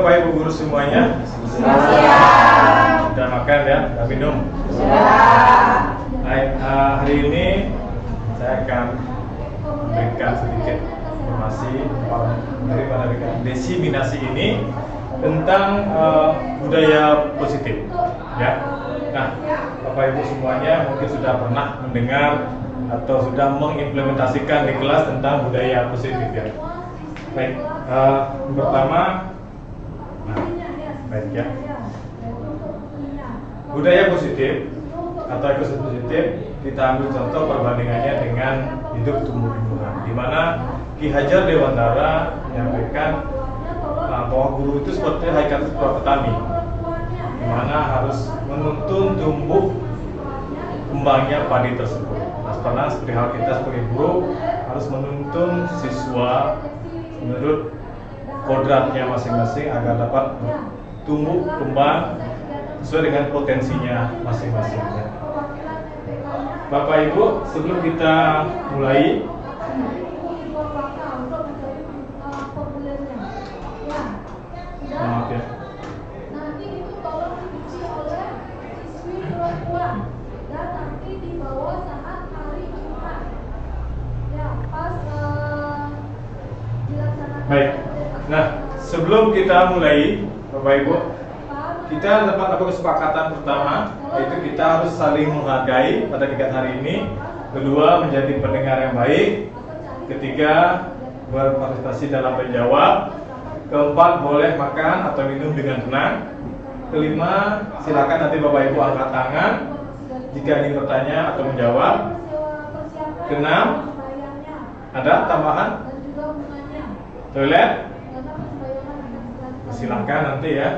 Bapak Ibu guru semuanya? Siap. Sudah makan ya? Sudah minum? Siap. Baik, hari ini saya akan memberikan sedikit informasi daripada desiminasi ini tentang budaya positif ya. Nah, Bapak Ibu semuanya mungkin sudah pernah mendengar atau sudah mengimplementasikan di kelas tentang budaya positif ya. Baik, pertama, baik ya. Budaya positif atau ekosistem positif kita ambil contoh perbandingannya dengan hidup tumbuh-tumbuhan, di mana Ki Hajar Dewantara menyampaikan bahwa guru itu seperti hakikat seorang petani, di mana harus menuntun tumbuh kembangnya padi tersebut. Nah, seperti hal kita sebagai guru harus menuntun siswa menurut kodratnya masing-masing agar dapat tumbuh kembang sesuai dengan potensinya masing-masing. Bapak Ibu, sebelum kita mulai, maaf ya. Nanti itu tolong dicuci oleh siswi perempuan dan nanti dibawa saat hari Jumat. Ya, pas dilaksanakan. Baik. Nah, sebelum kita mulai, Bapak Ibu, kita dapat apa kesepakatan pertama, yaitu kita harus saling menghargai pada tingkat hari ini. Kedua, menjadi pendengar yang baik. Ketiga, berpartisipasi dalam menjawab. Keempat, boleh makan atau minum dengan tenang. Kelima, silakan nanti Bapak Ibu angkat tangan jika ingin bertanya atau menjawab. Keenam, ada tambahan? Toilet? Silakan nanti ya.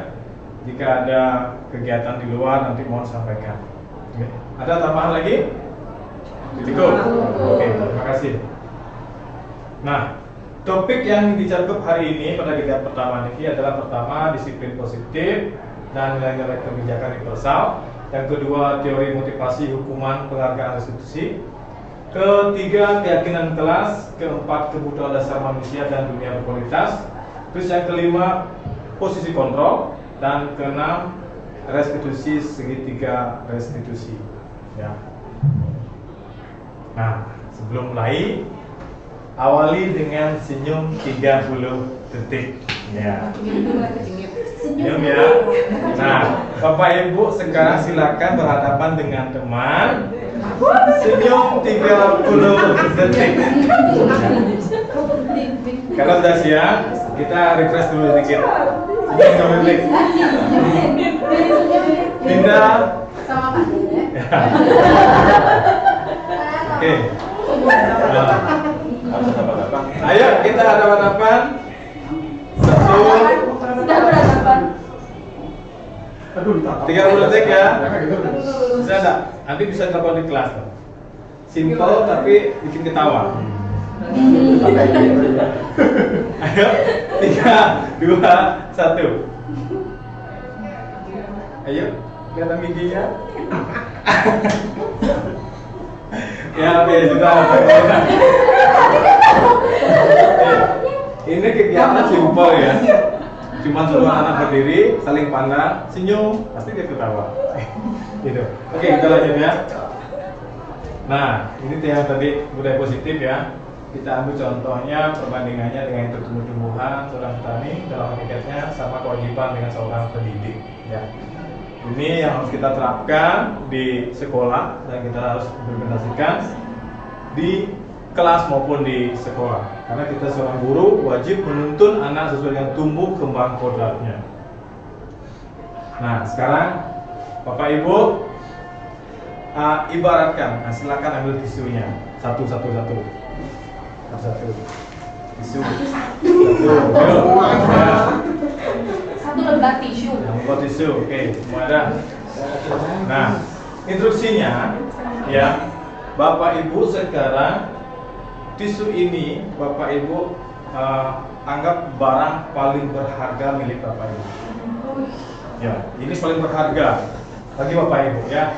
Jika ada kegiatan di luar nanti mohon sampaikan. Oke. Ada tambahan lagi? Cukup? Oke, terima kasih. Nah, topik yang dicakup hari ini pada kegiatan pertama ini adalah pertama disiplin positif dan nilai-nilai kebijakan universal. Yang kedua teori motivasi hukuman penghargaan institusi. Ketiga keyakinan kelas. Keempat kebutuhan dasar manusia dan dunia berkualitas. Terus yang kelima posisi kontrol. Dan keenam restitusi segitiga restitusi ya. Nah, sebelum mulai awali dengan senyum 30 detik ya. Senyum ya. Nah, Bapak Ibu sekarang silakan berhadapan dengan teman. Senyum 30 detik. Kalau sudah siap, kita refresh dulu sedikit. Senyum 30 detik. Pindah. Sama Pak. Oke. Ayo kita hadapan-hadapan. Satu. Sudah berhadapan. 30 detik ya. Bisa enggak? Nanti bisa telepon di kelas. Simple tapi bikin ketawa. Ayo, 3, 2, 1. Ayo, kelihatan giginya. Ya, oke, sudah. Ini kegiatan simpel ya. Cuma suruh anak berdiri, saling pandang, senyum, pasti dia ketawa. Gitu. Oke, kita lanjut ya. Nah, ini yang tadi budaya positif ya. Kita ambil contohnya perbandingannya dengan itu tumbuh-tumbuhan seorang petani dalam hakikatnya sama kewajiban dengan seorang pendidik ya. Ini yang harus kita terapkan di sekolah dan kita harus implementasikan di kelas maupun di sekolah. Karena kita seorang guru wajib menuntun anak sesuai dengan tumbuh kembang kodratnya. Nah, sekarang Bapak Ibu ibaratkan, silakan ambil tisunya satu. Tisu. Satu lembar tisu. Lembar tisu, oke, semua ada. Nah, instruksinya ya, Bapak Ibu sekarang tisu ini Bapak Ibu anggap barang paling berharga milik Bapak Ibu. Ya, ini paling berharga bagi Bapak Ibu ya.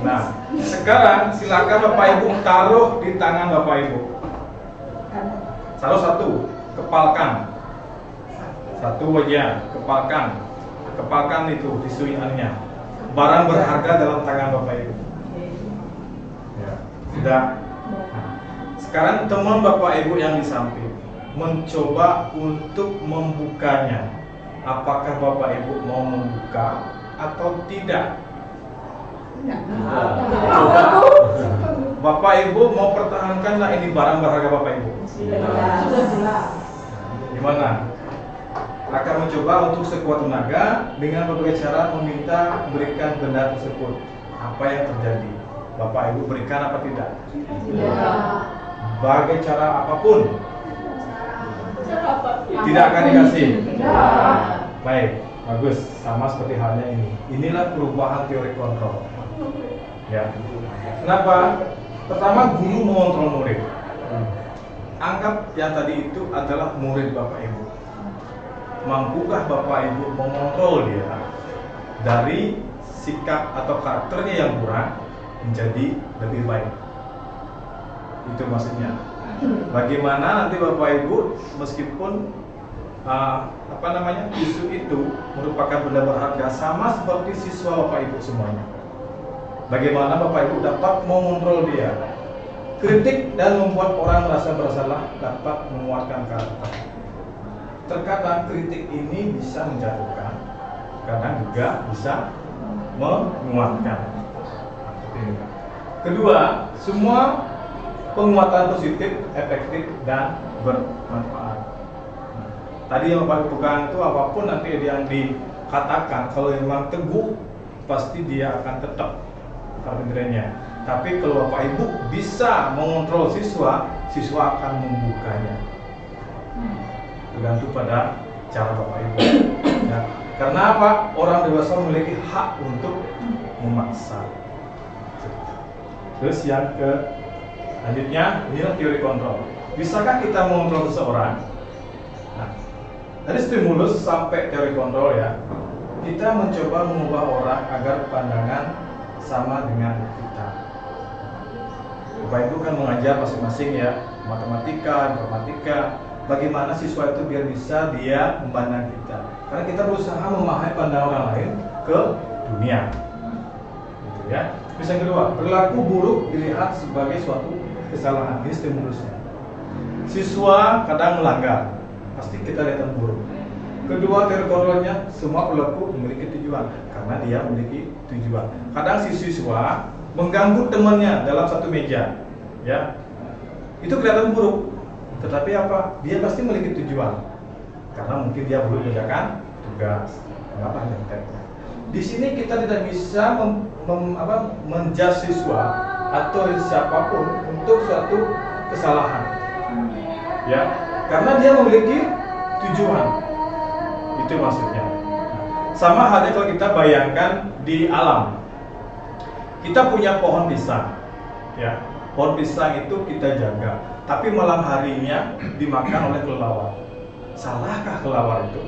Nah, sekarang silakan Bapak Ibu taruh di tangan Bapak Ibu. Taruh satu, kepalkan. Satu aja, kepalkan itu disuiannya. Barang berharga dalam tangan Bapak Ibu. Ya, sudah. Nah, sekarang teman Bapak Ibu yang di samping mencoba untuk membukanya. Apakah Bapak Ibu mau membuka atau tidak? Coba. Bapak Ibu mau pertahankanlah ini barang berharga Bapak Ibu. Sudah jelas. Gimana? Akan mencoba untuk sekuat tenaga dengan berbagai cara meminta berikan benda tersebut. Apa yang terjadi? Bapak Ibu berikan apa tidak? Bagai cara apapun tidak akan dikasih. Baik, bagus. Sama seperti halnya ini. Inilah perubahan teori kontrol. Ya. Kenapa? Pertama, guru mengontrol murid. Anggap yang tadi itu adalah murid Bapak Ibu. Mampukah Bapak Ibu mengontrol dia dari sikap atau karakternya yang kurang menjadi lebih baik? Itu maksudnya. Bagaimana nanti Bapak Ibu meskipun isu itu merupakan benda berharga sama seperti siswa Bapak Ibu semuanya. Bagaimana Bapak Ibu dapat mengontrol dia? Kritik dan membuat orang merasa bersalah dapat menguatkan karakter. Terkadang kritik ini bisa menjatuhkan, kadang juga bisa menguatkan. Kedua, semua penguatan positif, efektif dan bermanfaat. Tadi yang Bapak bukan itu apapun nanti yang dikatakan, kalau memang teguh pasti dia akan tetap karakternya. Tapi kalau Bapak Ibu bisa mengontrol siswa, siswa akan membukanya. Tergantung pada cara Bapak Ibu. Ya. Karena apa? Orang dewasa memiliki hak untuk memaksa. Terus yang selanjutnya, inilah teori kontrol. Bisakah kita mengontrol seseorang? Nah, dari stimulus sampai teori kontrol ya, kita mencoba mengubah orang agar pandangan sama dengan kita. Bapak Ibu kan mengajar masing-masing ya, matematika, informatika. Bagaimana siswa itu biar bisa dia memandang kita? Karena kita berusaha memahami pandangan orang lain ke dunia. Gitu ya. Terus yang kedua, perilaku buruk dilihat sebagai suatu kesalahan. Ini stimulusnya. Siswa kadang melanggar, pasti kita lihat yang buruk. Kedua, teori kontrolnya, semua perilaku memiliki tujuan karena dia memiliki tujuan. Kadang si siswa mengganggu temannya dalam satu meja, ya, itu kelihatan buruk. Tetapi apa? Dia pasti memiliki tujuan karena mungkin dia belum mengerjakan tugas. Kenapa nyetek? Di sini kita tidak bisa menjudge siswa atau siapapun untuk suatu kesalahan, ya, karena dia memiliki tujuan. Itu maksudnya. Sama halnya kalau kita bayangkan di alam, kita punya pohon pisang, ya, pohon pisang itu kita jaga, tapi malam harinya dimakan oleh kelelawar. Salahkah kelelawar itu?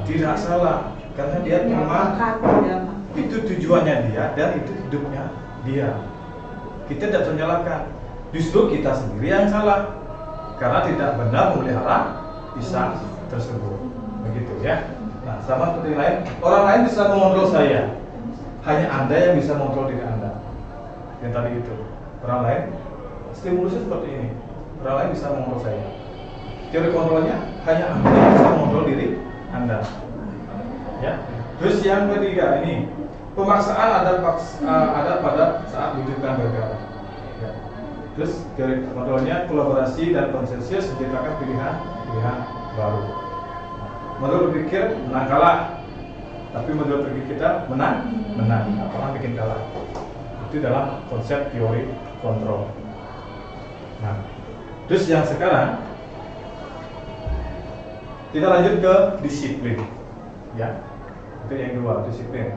Tidak salah, karena dia memang itu tujuannya dia dan itu hidupnya dia. Kita tidak menyalahkan, justru kita sendiri yang salah karena tidak benar memelihara pisang tersebut. Begitu ya. Nah, sama seperti lain, orang lain bisa mengontrol saya, hanya Anda yang bisa mengontrol diri Anda. Yang tadi itu, orang lain stimulusnya seperti ini, orang lain bisa mengontrol saya. Teori kontrolnya hanya Anda yang bisa mengontrol diri Anda. Ya. Terus yang ketiga ini, pemaksaan ada pada saat wujudkan gagal. Ya. Terus teori kontrolnya, kolaborasi dan konsensus menciptakan pilihan baru. Menurut berpikir menang kalah, tapi menurut berpikir kita menang. Orang bikin kalah. Itu dalam konsep teori kontrol. Nah, terus yang sekarang kita lanjut ke disiplin, ya. Itu yang dua, disiplin.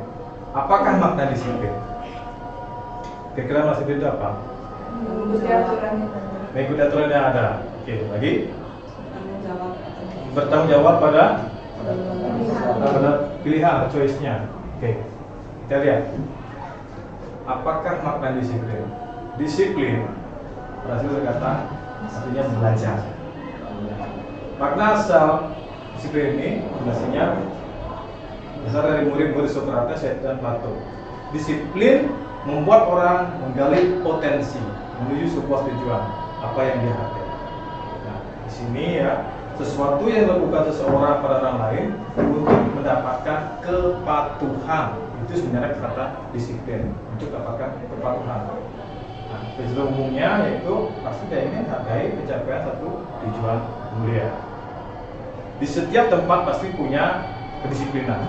Apakah makna disiplin? Kira-kira makna disiplin itu apa? Mengikuti aturan yang ada. Oke, lagi? Bertanggung jawab pada pilihan, choice-nya. Oke, kita lihat. Apakah makna disiplin? Disiplin, berhasil berkata, artinya belajar. Makna asal Disiplin ini fondasinya besar dari murid-murid Socrates dan Plato. Disiplin membuat orang menggali potensi menuju sebuah tujuan apa yang dia hargai. Nah, di sini ya, sesuatu yang dilakukan seseorang pada orang lain untuk mendapatkan kepatuhan, itu sebenarnya kata disiplin, untuk mendapatkan kepatuhan. Nah, prinsip umumnya yaitu pasti dia ingin hargai pencapaian satu tujuan mulia. Di setiap tempat pasti punya kedisiplinan.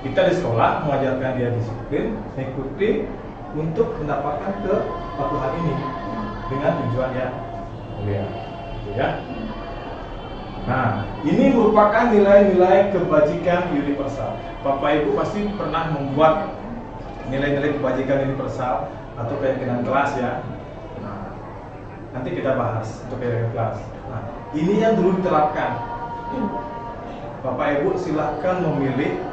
Kita di sekolah mengajarkan dia disiplin, mengikuti untuk mendapatkan kepatuhan ini dengan tujuan yang mulia, gitu ya. Nah, ini merupakan nilai-nilai kebajikan universal. Bapak Ibu pasti pernah membuat nilai-nilai kebajikan universal atau keyakinan kelas ya. Nah, nanti kita bahas untuk keyakinan kelas. Nah, ini yang dulu diterapkan. Bapak Ibu silahkan memilih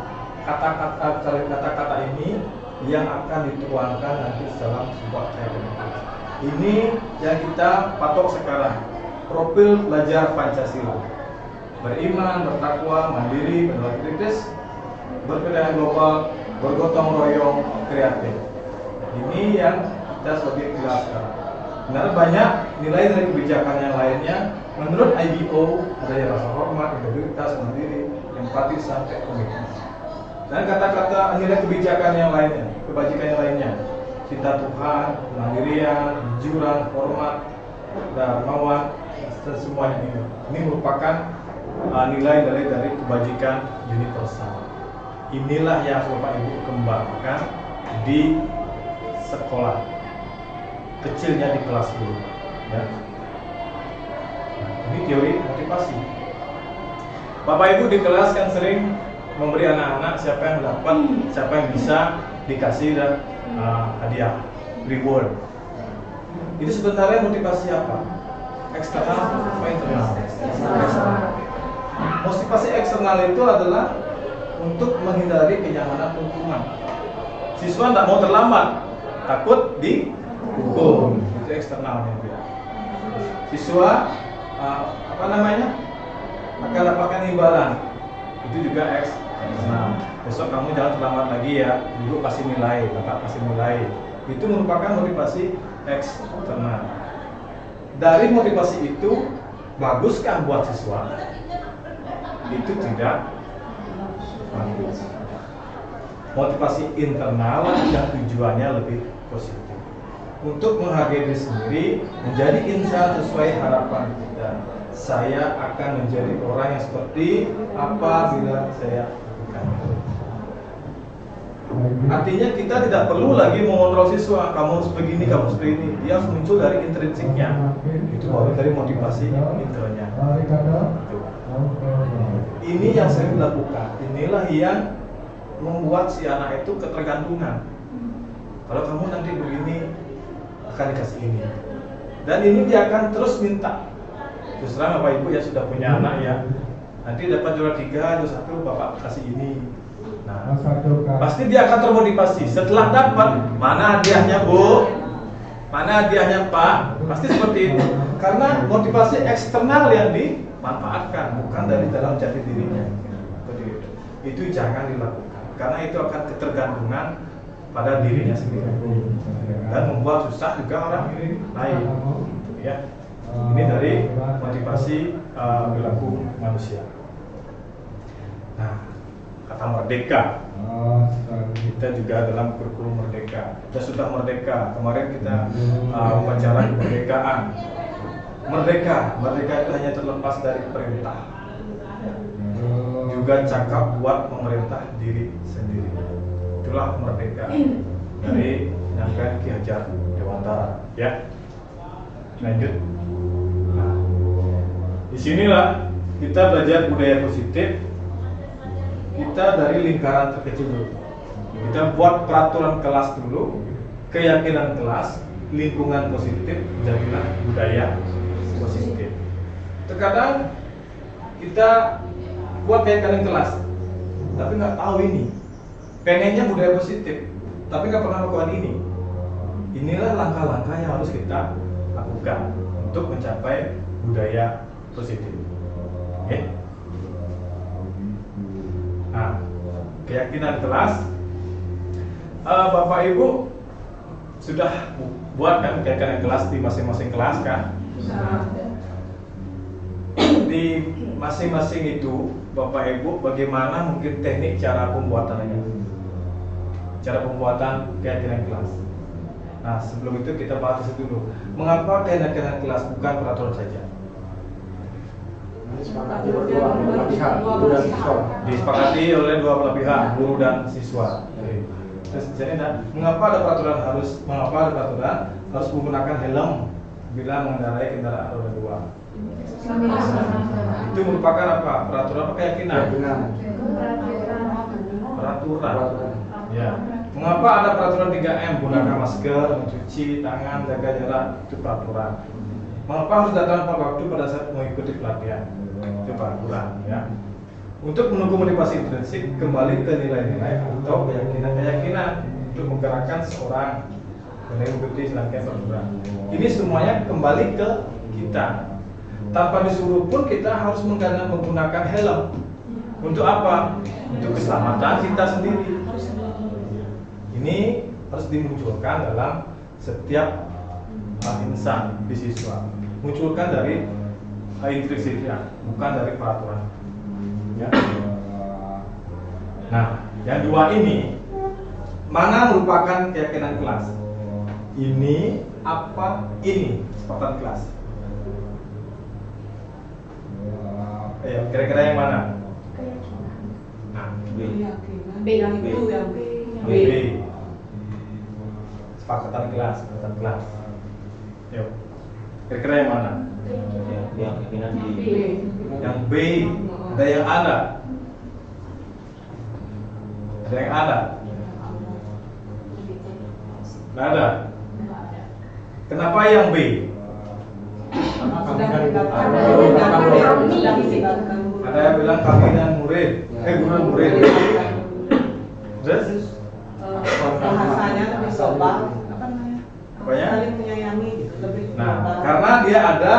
kata-kata ini yang akan dituangkan nanti dalam sebuah keyakinan kelas. Ini yang kita patok sekarang. Profil belajar Pancasila. Beriman, bertakwa, mandiri, bernilai kritis, berpendapatan global, bergotong royong, kreatif. Ini yang kita sebagai kelas sekarang. Benar banyak nilai-nilai kebijakan yang lainnya. Menurut IBO ada yang rasa hormat, integritas, mandiri, empati sampai komitmen. Dan kata-kata nilai kebijakan yang lainnya, kebajikan yang lainnya, cinta Tuhan, kemandirian, jujuran, hormat, dermawan, dan semuanya ini merupakan nilai-nilai dari kebajikan universal. Inilah yang Bapak Ibu kembangkan di sekolah, kecilnya di kelas dulu, ya. Nah, ini teori motivasi. Bapak Ibu di kelas kan sering memberi anak-anak siapa yang dapat, siapa yang bisa dikasih dan hadiah, reward. Itu sebenarnya motivasi apa? Eksternal atau internal? Eksternal. Motivasi eksternal itu adalah untuk menghindari kenyamanan lingkungan. Siswa tidak mau terlambat, takut dihukum. Itu eksternalnya. Siswa akan dapatkan imbalan. Itu juga eksternal. Besok kamu jangan terlambat lagi ya, dulu kasih nilai, kakak kasih nilai. Itu merupakan motivasi eksternal. Dari motivasi itu, baguskah buat siswa? Itu tidak bagus. Motivasi internal yang tujuannya lebih positif untuk menghargai diri sendiri, menjadi insan sesuai harapan kita. Saya akan menjadi orang yang seperti apa bila saya lakukan. Artinya kita tidak perlu lagi mengontrol siswa, kamu harus begini, kamu harus begini. Dia harus muncul dari intrinsiknya. Itu baru dari motivasi internalnya. Ini yang sering dilakukan. Inilah yang membuat si anak itu ketergantungan. Kalau kamu nanti begini, akan dikasih ini. Dan ini dia akan terus minta. Terus terang Bapak Ibu ya sudah punya anak ya, nanti dapat juara 3, juara 1, Bapak kasih ini. Nah, pasti dia akan termotivasi. Setelah dapat, mana hadiahnya Bu? Mana hadiahnya Pak? Pasti seperti itu. Karena motivasi eksternal yang dimanfaatkan, bukan dari dalam jati dirinya. Itu jangan dilakukan, karena itu akan ketergantungan pada dirinya sendiri dan membuat susah juga orang lain. Ya, ini dari motivasi perilaku manusia. Nah, kata merdeka, kita juga dalam kurikulum merdeka. Kita sudah merdeka. Kemarin kita upacara kemerdekaan. Merdeka itu hanya terlepas dari perintah. Juga cakap buat memerintah diri sendiri. Itulah merdeka dari penyampaian Ki Hajar Dewantara. Ya, lanjut. Nah, disinilah kita belajar budaya positif. Kita dari lingkaran terkecil dulu. Kita buat peraturan kelas dulu, keyakinan kelas, lingkungan positif, jadilah budaya positif. Terkadang kita buat keyakinan kelas, tapi nggak tahu ini. Pengennya budaya positif, tapi nggak pernah lakukan ini. Inilah langkah-langkah yang harus kita lakukan untuk mencapai budaya positif. Oke? Nah, keyakinan kelas, Bapak Ibu sudah buat kan keyakinan kelas di masing-masing kelas kan? Di masing-masing itu Bapak Ibu bagaimana mungkin teknik cara pembuatannya, cara pembuatan keyakinan kelas. Nah, sebelum itu kita bahas dulu mengapa keyakinan kelas bukan peraturan saja. Disepakati oleh dua belah pihak, guru dan siswa. Disepakati oleh dua belah pihak, guru dan siswa. Terus jadi mengapa ada peraturan harus menggunakan helm bila mengendarai kendaraan roda dua? Itu merupakan apa? Peraturan apa keyakinan? Peraturan. Ya. Mengapa ada peraturan 3M? Gunakan masker, mencuci tangan, jaga jarak, itu peraturan. Mengapa harus datang pada waktu pada saat mengikuti pelatihan? Itu peraturan, ya. Untuk menunggu motivasi intrinsik kembali ke nilai-nilai atau keyakinan-keyakinan untuk menggerakkan seorang mengikuti serangkaian peraturan. Ini semuanya kembali ke kita. Tanpa disuruh pun kita harus menggunakan helm. Untuk apa? Untuk keselamatan kita sendiri. Ini harus dimunculkan dalam setiap insan di siswa. Munculkan dari intrinsiknya, bukan dari peraturan. Ya. Nah, yang dua ini mana merupakan keyakinan kelas? Ini apa ini kesepakatan kelas? Ayo, kira-kira yang mana? Nah, B. Yang itu yang B. B. Kesepakatan kelas, kesepakatan kelas. Yuk, kira-kira yang mana? Yang keyakinan di Yang B. Ada yang ada? Ada yang ada? Nggak ada. Kenapa yang B? Ada yang bilang kami dan murid, guru dan murid. Terus? Bahasanya lebih sopan, apa namanya? Apanya? Saling menyayangi, lebih. Nah, karena dia ada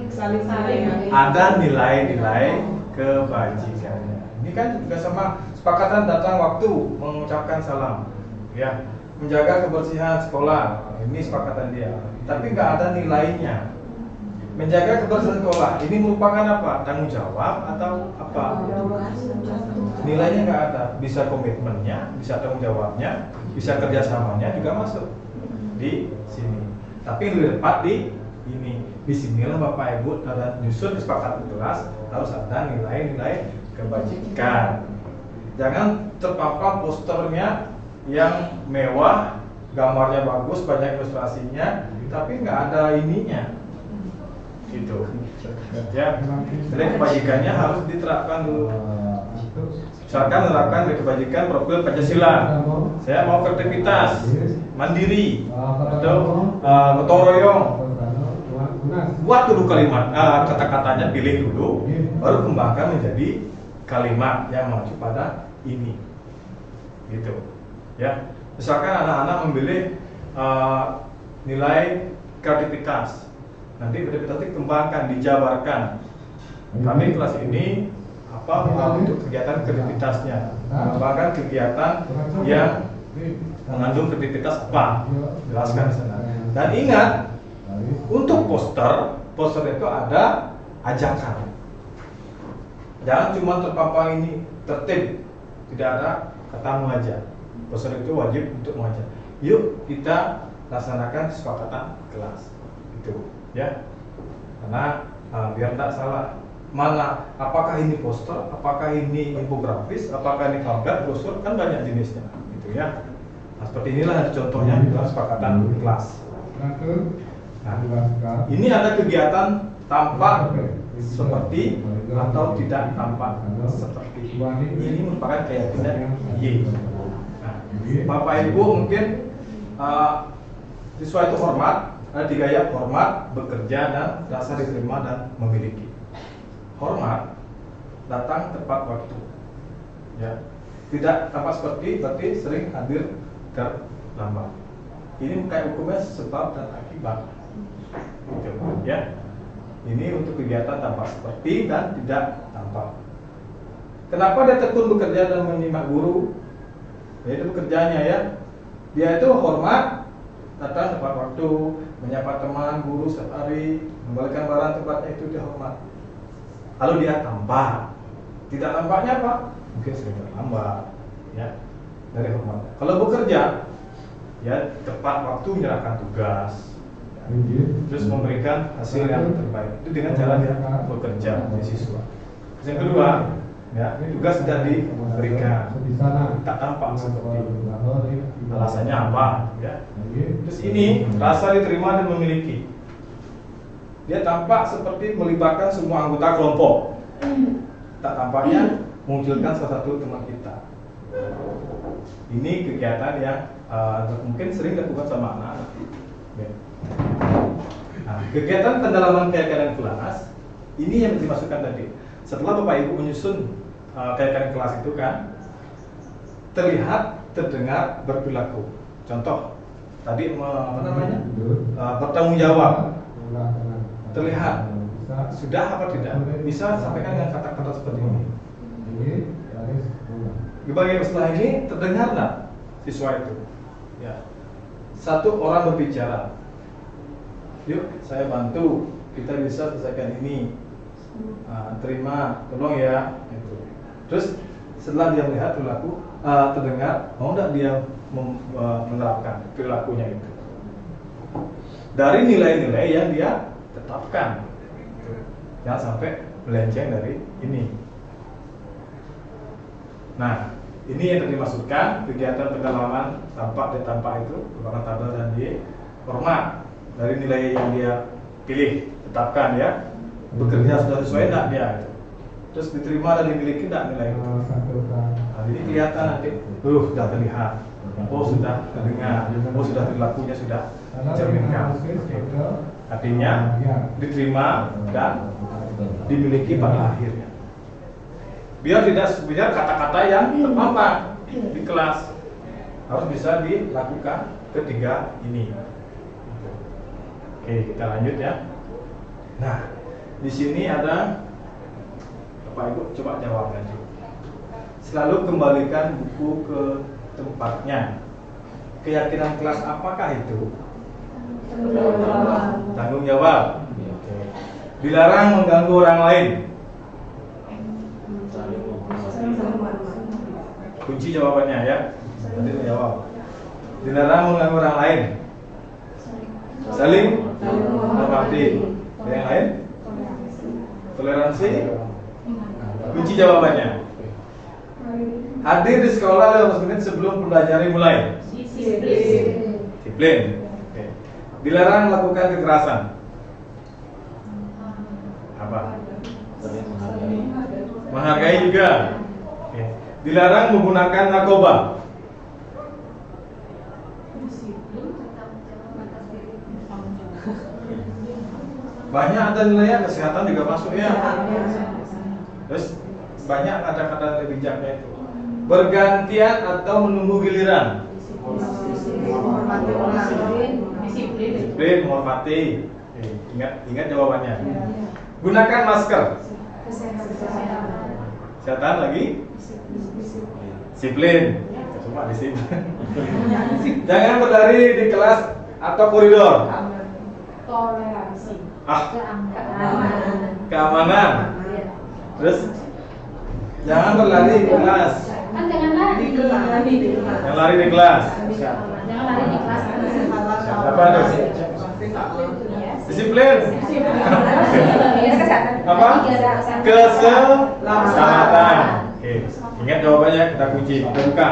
saling menyayangi. ada nilai-nilai kebajikan. Ini kan juga sama sepakatan datang waktu mengucapkan salam, ya, menjaga kebersihan sekolah. Ini sepakatan dia. Tapi nggak ada nilainya. Menjaga kebersihan sekolah ini merupakan apa? Tanggung jawab atau apa? Nilainya nggak ada. Bisa komitmennya, bisa tanggung jawabnya, bisa kerjasamanya juga masuk di sini. Tapi lebih tepat di ini. Di sinilah Bapak Ibu dalam nyusun kesepakatan kelas harus ada nilai-nilai kebajikan. Jangan terpampang posternya yang mewah, gambarnya bagus, banyak ilustrasinya, tapi nggak ada ininya. Gitu. Ya. Jadi kebajikannya harus diterapkan dulu. Misalkan menerapkan kebajikan profil Pancasila. Saya mau beraktivitas mandiri atau gotong royong. Buat dulu kalimat, kata-katanya pilih dulu, baru kembangkan menjadi kalimat yang mengacu pada ini. Gitu. Ya. Misalkan anak-anak memilih nilai kreativitas. Nanti kreativitas dikembangkan, dijabarkan. Kami kelas ini apa untuk kegiatan kreativitasnya, mengembangkan kegiatan yang mengandung kreativitas apa, jelaskan di sana. Dan ingat, untuk poster itu ada ajakan. Jangan cuma terpampang ini tertib, tidak ada kata mengajak. Poster itu wajib untuk mengajak. Yuk kita laksanakan kesepakatan kelas. Itu. Ya, karena biar tidak salah mana apakah ini poster, apakah ini infografis, apakah ini pamflet, brosur, kan banyak jenisnya, gitu ya. Nah, seperti inilah contohnya di dalam kesepakatan kelas. Nah, ini ada kegiatan tampak seperti atau tidak tampak seperti. Ini merupakan keyakinan Y. Nah, Bapak Ibu mungkin siswa itu hormat. Ada 3 ya, hormat, bekerja, dan rasa diterima dan memiliki. Hormat, datang tepat waktu. Ya. Tidak tampak seperti, berarti sering hadir terlambat. Ini kayak hukumnya sebab dan akibat. Gitu, ya. Ini untuk kegiatan tampak seperti dan tidak tampak. Kenapa dia tekun bekerja dan menyimak guru? Ya, itu bekerjanya ya. Dia itu hormat, datang tepat waktu, menyapa teman, guru setiap hari, membalikan barang tempatnya, itu dia hormat. Lalu dia tampak, tidak tampaknya apa? Mungkin sering terlambat, ya, dari hormat. Kalau bekerja, ya tepat waktu menyerahkan tugas, terus memberikan hasil yang terbaik. Itu dengan cara dia bekerja di siswa. Yang kedua, ya, tugas sudah diberikan, tak tampak seperti alasannya apa, ya. Terus ini rasa diterima dan memiliki. Dia tampak seperti melibatkan semua anggota kelompok. Tak tampaknya munculkan salah satu teman kita. Ini kegiatan yang mungkin sering dilakukan sama anak-anak. Ya. Nah, kegiatan pendalaman keyakinan kelas ini yang dimasukkan tadi. Setelah Bapak Ibu menyusun keyakinan kelas itu kan, terlihat, terdengar, berperilaku. Contoh, tadi bertanggung jawab. Terlihat, sudah apa tidak? Bisa sampaikan dengan kata-kata seperti ini. Di bagian setelah ini terdengar nggak siswa itu? Ya. Satu orang berbicara. Yuk, saya bantu. Kita bisa selesaikan ini. Terima, tolong ya. Itu. Terus setelah dia melihat perilaku, terdengar, mau nggak dia menerapkan perilakunya itu? Dari nilai-nilai yang dia tetapkan, jangan sampai melenceng dari ini. Nah, ini yang tadi dimaksudkan kegiatan pendalaman tampak dan tampak itu merupakan tabel dan hormat dari nilai yang dia pilih, tetapkan ya. Bekerja sudah sesuai enggak dia itu. Terus diterima dan dimiliki enggak nilai itu. Nah, jadi kelihatan nanti, sudah terlihat, sudah terdengar, sudah perilakunya sudah dicerminkan. Artinya diterima dan dimiliki pada akhirnya. Biar kata-kata yang terpampang di kelas harus bisa dilakukan ketiga ini. Oke, kita lanjut ya. Nah, di sini ada Bapak Ibu coba jawab nanti. Selalu kembalikan buku ke tempatnya. Keyakinan kelas apakah itu? Tanggung jawab. Dilarang mengganggu orang lain. Kunci jawabannya ya. Nanti jawab. Dilarang mengganggu orang lain. Saling menghormati. Yang lain? Toleransi. Kunci jawabannya. Hadir di sekolah 15 menit sebelum pembelajaran mulai. Disiplin. Dilarang melakukan kekerasan. Apa? Menghargai juga. Dilarang menggunakan narkoba. Banyak ada nilai kesehatan juga masuk ya. Terus banyak kata-kata lebih bijaknya itu. Bergantian atau menunggu giliran. Disiplin, menghormati. Ingat jawabannya. Gunakan masker. Kesehatan lagi. Disiplin. Semua disiplin. Jangan berlari di kelas atau koridor. Toleransi. Keamanan. Terus jangan berlari di kelas. Kan jangan lari di kelas. Jangan lari di kelas. Jangan lari di kelas. Apa tuh? Disiplin. Apa? Keselamatan. Oke. Ingat jawabannya, kita kunci, kita buka.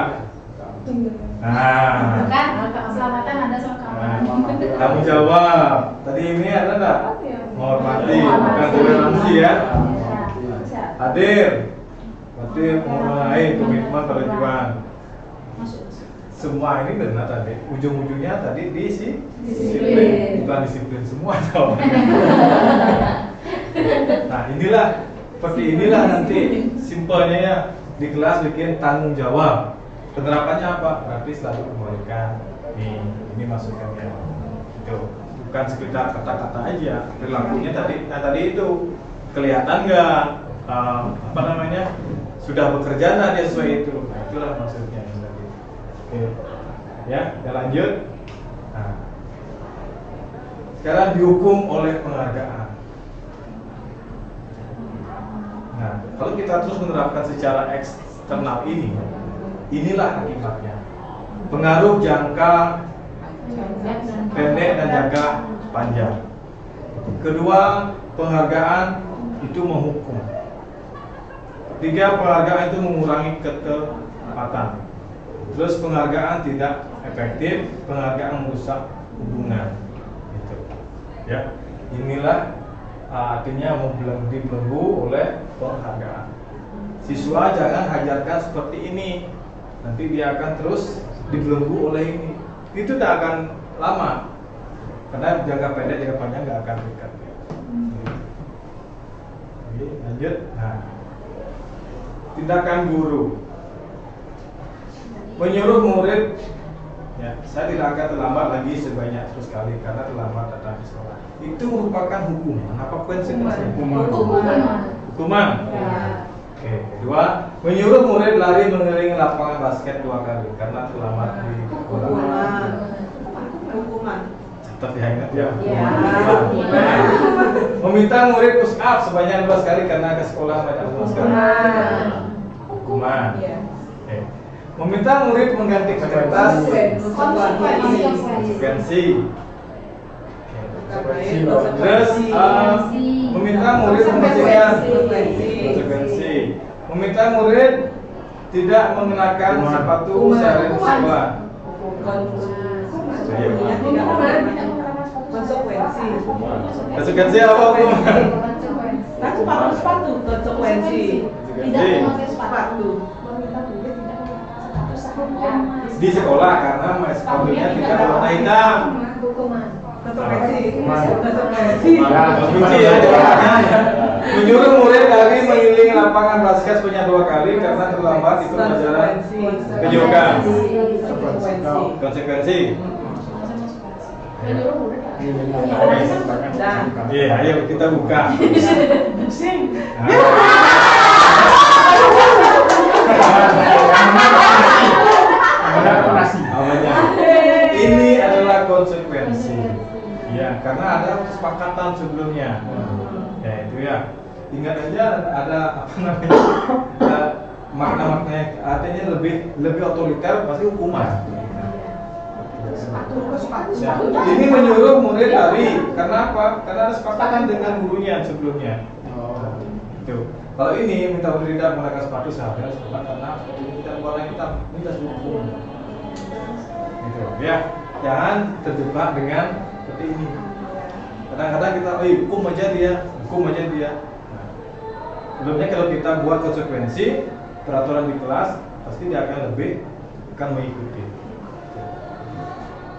Nah. Kan keselamatan ada sama kamu. Tanggung jawab. Tadi ini ada enggak? Menghormati, bukan toleransi ya. Hadir. Berarti mengenai komitmen perjuangan. Semua ini benar tadi. Ujung-ujungnya tadi disiplin, bukan disiplin semua jawabannya. Nah, seperti inilah nanti simpelnya ya, di kelas bikin tanggung jawab. Penerapannya apa? Berarti selalu kembalikan ini masukannya. Itu bukan sekedar kata-kata aja. Perilakunya tadi itu kelihatan nggak sudah bekerja nggak dia sesuai itu. Nah, itulah maksudnya. Oke. Ya, kita lanjut. Nah, sekarang dihukum oleh penghargaan. Nah, kalau kita terus menerapkan secara eksternal ini, inilah akibatnya. Pengaruh jangka pendek dan jangka panjang. Kedua, penghargaan itu menghukum. Ketiga, penghargaan itu mengurangi ketepatan. Terus penghargaan tidak efektif, penghargaan merusak hubungan. Gitu. Ya, inilah artinya dibelenggu oleh penghargaan. Siswa jangan hajarkan seperti ini, nanti dia akan terus dibelenggu oleh ini. Itu tidak akan lama, karena jangka pendek jangka panjang nggak akan dekat. Oke, lanjut. Nah, tindakan guru menyuruh murid, ya, saya tidak akan terlambat lagi sebanyak 100 kali karena terlambat datang ke sekolah. Itu merupakan hukuman. Apa konsekuensinya? Hukuman. Ya. Oke. Kedua, menyuruh murid lari mengelilingi lapangan basket 2 kali karena terlambat di sekolah. Hukuman. Tetap ya, ingat ya. Ya. Meminta murid push up sebanyak 12 kali karena ke sekolah banyak 12 kali. Hukuman. Iya. Oke. Meminta murid mengganti kertas. Konsekuensi. Terus meminta murid membersihkan. Konsekuensi. Meminta murid tidak mengenakan sepatu sehari di sekolah. Konsekuensi. Konsekuensi apa, Bu? Kan sepatu konsekuensi. Tidak memakai Sepatu. Di sekolah karena sepatunya tidak berwarna hitam. Konsekuensi. Kunci ya jawabannya. Menyuruh murid lari mengelilingi lapangan basket sebanyak 2 kali karena terlambat itu pelajaran kejurukan. Konsekuensi. Iya, ayo kita buka. Awalnya. Ini adalah konsekuensi. Ya, karena ada kesepakatan sebelumnya. Ya itu ya. Ingat aja ada apa namanya? Makna-maknanya artinya lebih otoriter pasti hukuman. Ya, ini menyuruh murid lari karena apa? Karena ada kesepakatan dengan gurunya sebelumnya. Itu. Kalau ini minta murid tidak menggunakan sepatu sehari sekolah karena sepatu tidak warna hitam, ini tidak hukum. Gitu ya. Jangan terjebak dengan seperti ini. Kadang-kadang kita, hukum aja dia. Nah, sebelumnya kalau kita buat konsekuensi peraturan di kelas, pasti dia akan mengikuti.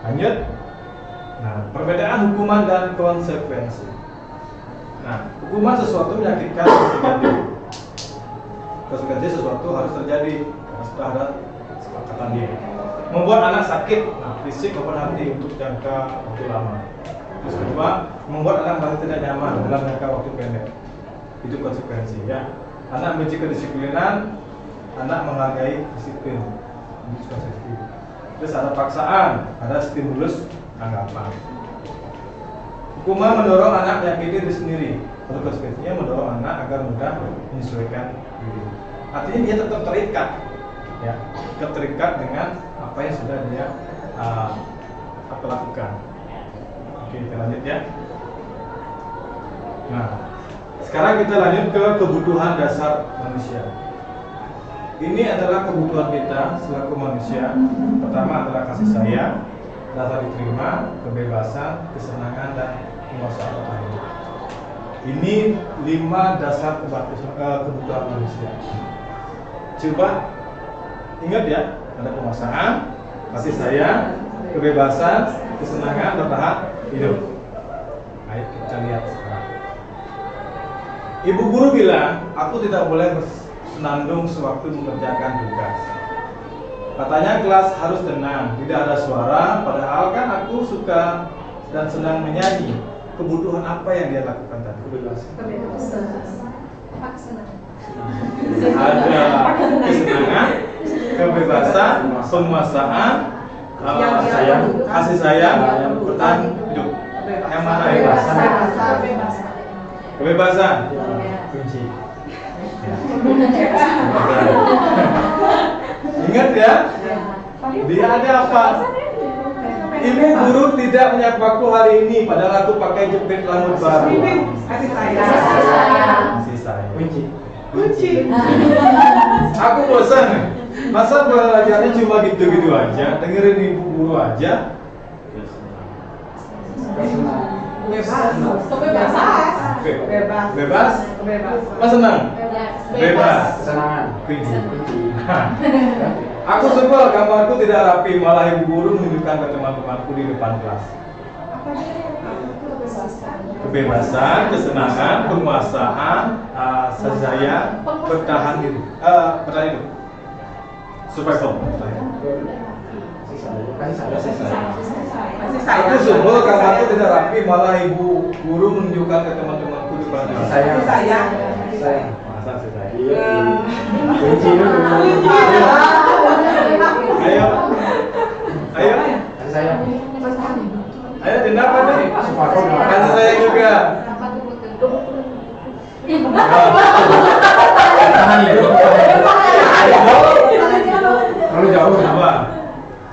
Lanjut. Nah, perbedaan hukuman dan konsekuensi. Nah, hukuman sesuatu menyakitkan terjadi. Konsekuensi sesuatu harus terjadi karena sudah ada kesepakatan dia. Membuat anak sakit, fisik maupun hati untuk jangka waktu lama. Terus kedua, membuat anak merasa tidak nyaman dalam jangka waktu pendek. Itu konsekuensi ya. Anak benci kedisiplinan, anak menghargai disiplin. Itu konsekuensi. Terus ada paksaan, ada stimulus anggapan. Hukuman mendorong anak menyakiti diri sendiri. Kalau konsekuensinya mendorong anak agar mudah menyesuaikan diri. Artinya dia tetap terikat, ya, terikat dengan apa yang sudah dia lakukan. Oke, kita lanjut ya. Nah, sekarang kita lanjut ke kebutuhan dasar manusia. Ini adalah kebutuhan kita selaku manusia. Pertama adalah kasih sayang, rasa diterima, kebebasan, kesenangan, dan penguasaan lain. Ini 5 dasar kebutuhan manusia. Coba ingat ya, ada penguasaan, kasih sayang, kebebasan, kesenangan, bertahan hidup. Ayo kita lihat sekarang. Ibu guru bilang, aku tidak boleh bersenandung sewaktu mengerjakan tugas. Katanya kelas harus tenang, tidak ada suara, padahal kan aku suka dan senang menyanyi. Kebutuhan apa yang dia lakukan tadi? Kebebasan. Ada kesenangan, kebebasan, penguasaan, kasih sayang, bertahan hidup. Yang mana ya? Kebebasan. Kunci. Ingat ya, dia ada apa? Ibu guru tidak menyapaku hari ini, padahal aku pakai jepit rambut baru. Kasih sayang. Kasih sayang. Kunci. Aku bosan. Masa belajarnya cuma gitu-gitu aja, dengerin ibu guru aja. Bebas. Mas senang? Bebas. Kesenangan. Kunci. Aku sebel gambarku tidak rapi, malah ibu guru menunjukkan ke teman-temanku di depan kelas. Kebebasan, kesenangan, penguasaan, kasih sayang, bertahan hidup. Bertahan hidup. Survival. Kasih sayang. Aku sebel gambarku tidak rapi, malah ibu guru menunjukkan ke teman-temanku di depan kelas. Kasih sayang. Masa kasih sayang? Iya. Kunci dulu. Ayo. Kasih sayang. Ayo tindak apa nih? Sepakat. Kasih sayang juga. Tahan hidup. Terlalu jauh. Apa?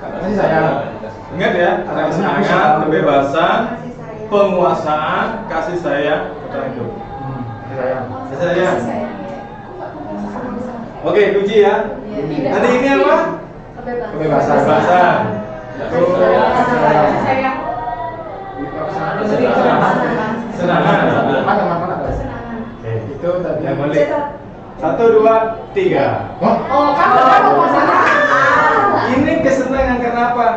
Kasih sayang. Ingat ya, ada kesenangan, kebebasan, penguasaan, kasih sayang, bertahan hidup. Kasih sayang. Kasih sayang. Oke, kunci ya. Tadi ini apa? Kebebasan. Kebebasan. Kesenangan. Oke, Itu tadi. yang balik. 1, 2, 3. Ini kesenangan karena apa?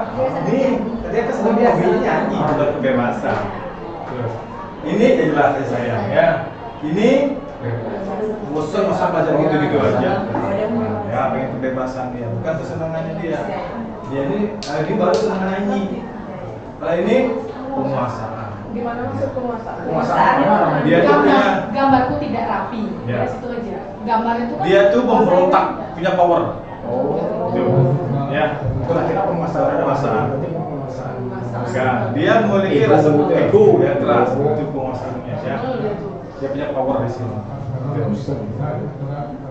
Ini dia kesenangan hobinya nyanyi, bukan kebebasan. Terus, ini jelas kasih sayang ya. Ini bosan masa belajar gitu-gitu aja. Ya, pengen kebebasan dia, bukan kesenangannya dia. Dia ini baru senang nyanyi. Kalau ini penguasaan. Gimana maksud penguasaan? Penguasaan. Dia tuh punya, gambarku tidak rapi. Ya. Dari situ aja. Gambar itu kan dia tuh pemberontak, punya power. Oh. Tuh, ya. Itulah kita penguasaan. Penguasaan. Penguasaan. Enggak, dia memiliki Ego. rasa ego yang keras, itu penguasaannya ya. Dia punya power di sini.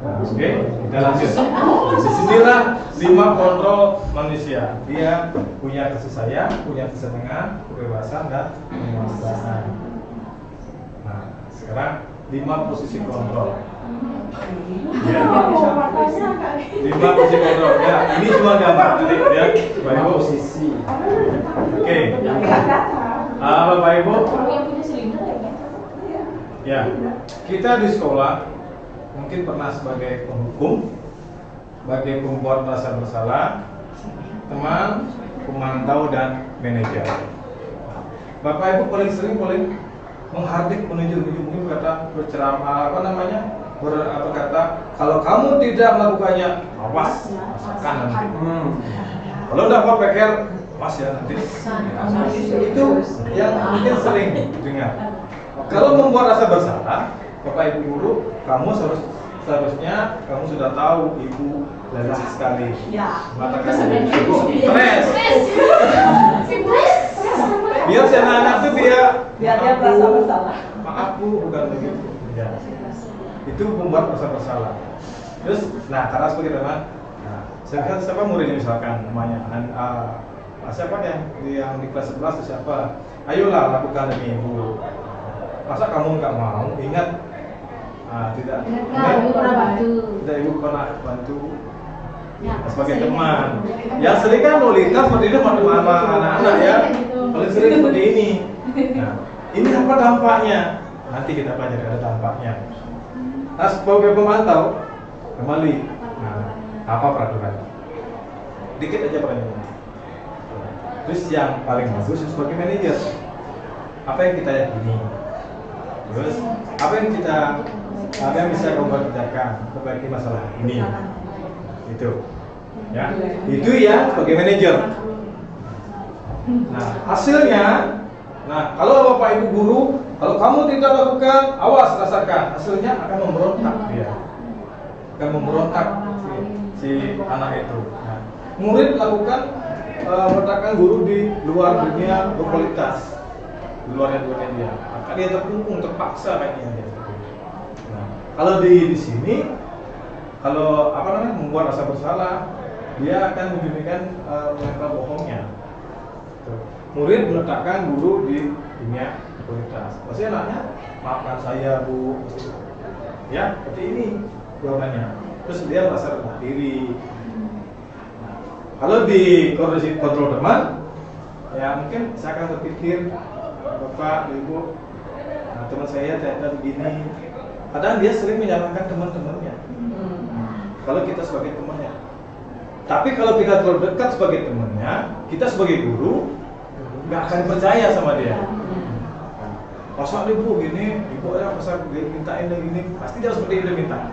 Oke, kita lanjut. Disinilah 5 kontrol manusia. Dia punya kasih sayang, punya kesenangan, kebebasan dan penguasaan. Nah, sekarang 5 posisi kontrol. Ya. 5 posisi kontrol. Ya, ini cuma gambar. Nanti ya, Bapak Ibu. Posisi. Oke. Bapak Ibu. orang yang punya silinder ya. Ya, kita di sekolah mungkin pernah sebagai penghukum, sebagai pembuat rasa bersalah, teman, pemantau dan manajer. Bapak Ibu paling sering menghardik, menunjuk-nunjuk, mungkin berceramah berkata kalau kamu tidak melakukannya, awas, masakan nanti. Kalau dapat peker, pas ya nanti. Itu yang mungkin sering dengar. Kalau membuat rasa bersalah, Bapak Ibu guru, kamu seharusnya kamu sudah tahu ibu lelah sekali. Ya. Mengatakan ibu stres. Biar si anak-anak tuh Biar dia merasa bersalah. Maaf bu, bukan begitu. Ya. Itu membuat rasa bersalah. Terus, nah karena seperti teman, nah, siapa muridnya misalkan namanya, siapa yang di kelas 11 itu siapa? Ayolah lakukan demi ibu. Masa kamu nggak mau? Ingat, tidak ibu pernah bantu sebagai teman. Yang sering kan loyalitas seperti itu sama anak-anak ya. Paling sering seperti ini. Nah, ini apa dampaknya? Nanti kita pelajari ada dampaknya. Nah, sebagai pemantau kembali. Nah, apa peraturan? Dikit aja peraturan. Terus yang paling bagus sebagai manajer. Apa yang kita yakini? Terus apa yang bisa kamu kerjakan perbaiki masalah ini? Itu, ya. Itu ya sebagai manajer. Nah hasilnya, nah kalau Bapak Ibu guru Kalau kamu tidak lakukan, awas rasakan. Hasilnya akan memberontak dia. Akan memberontak si anak itu. Nah, murid lakukan meletakkan guru di luar dunia berkualitas, di luar dunia dia. Maka dia terkungkung, terpaksa kayaknya dia. Nah, kalau di sini, kalau membuat rasa bersalah, dia akan menjadikan menempel bohongnya. Tuh. Murid meletakkan guru di dunia kualitas. Pasti anaknya, maafkan saya bu, ya seperti ini jawabannya. Terus dia merasa rendah diri. Nah, kalau di kondisi kontrol teman, ya mungkin saya akan berpikir, bapak, ibu, nah, teman saya ternyata begini. Padahal dia sering menyalahkan teman-temannya. Kalau kita sebagai temannya. Tapi kalau kita terlalu dekat sebagai temannya, kita sebagai guru nggak akan percaya sama dia. Masa ibu gini, ibu ya masa mintain gini, pasti dia seperti itu minta.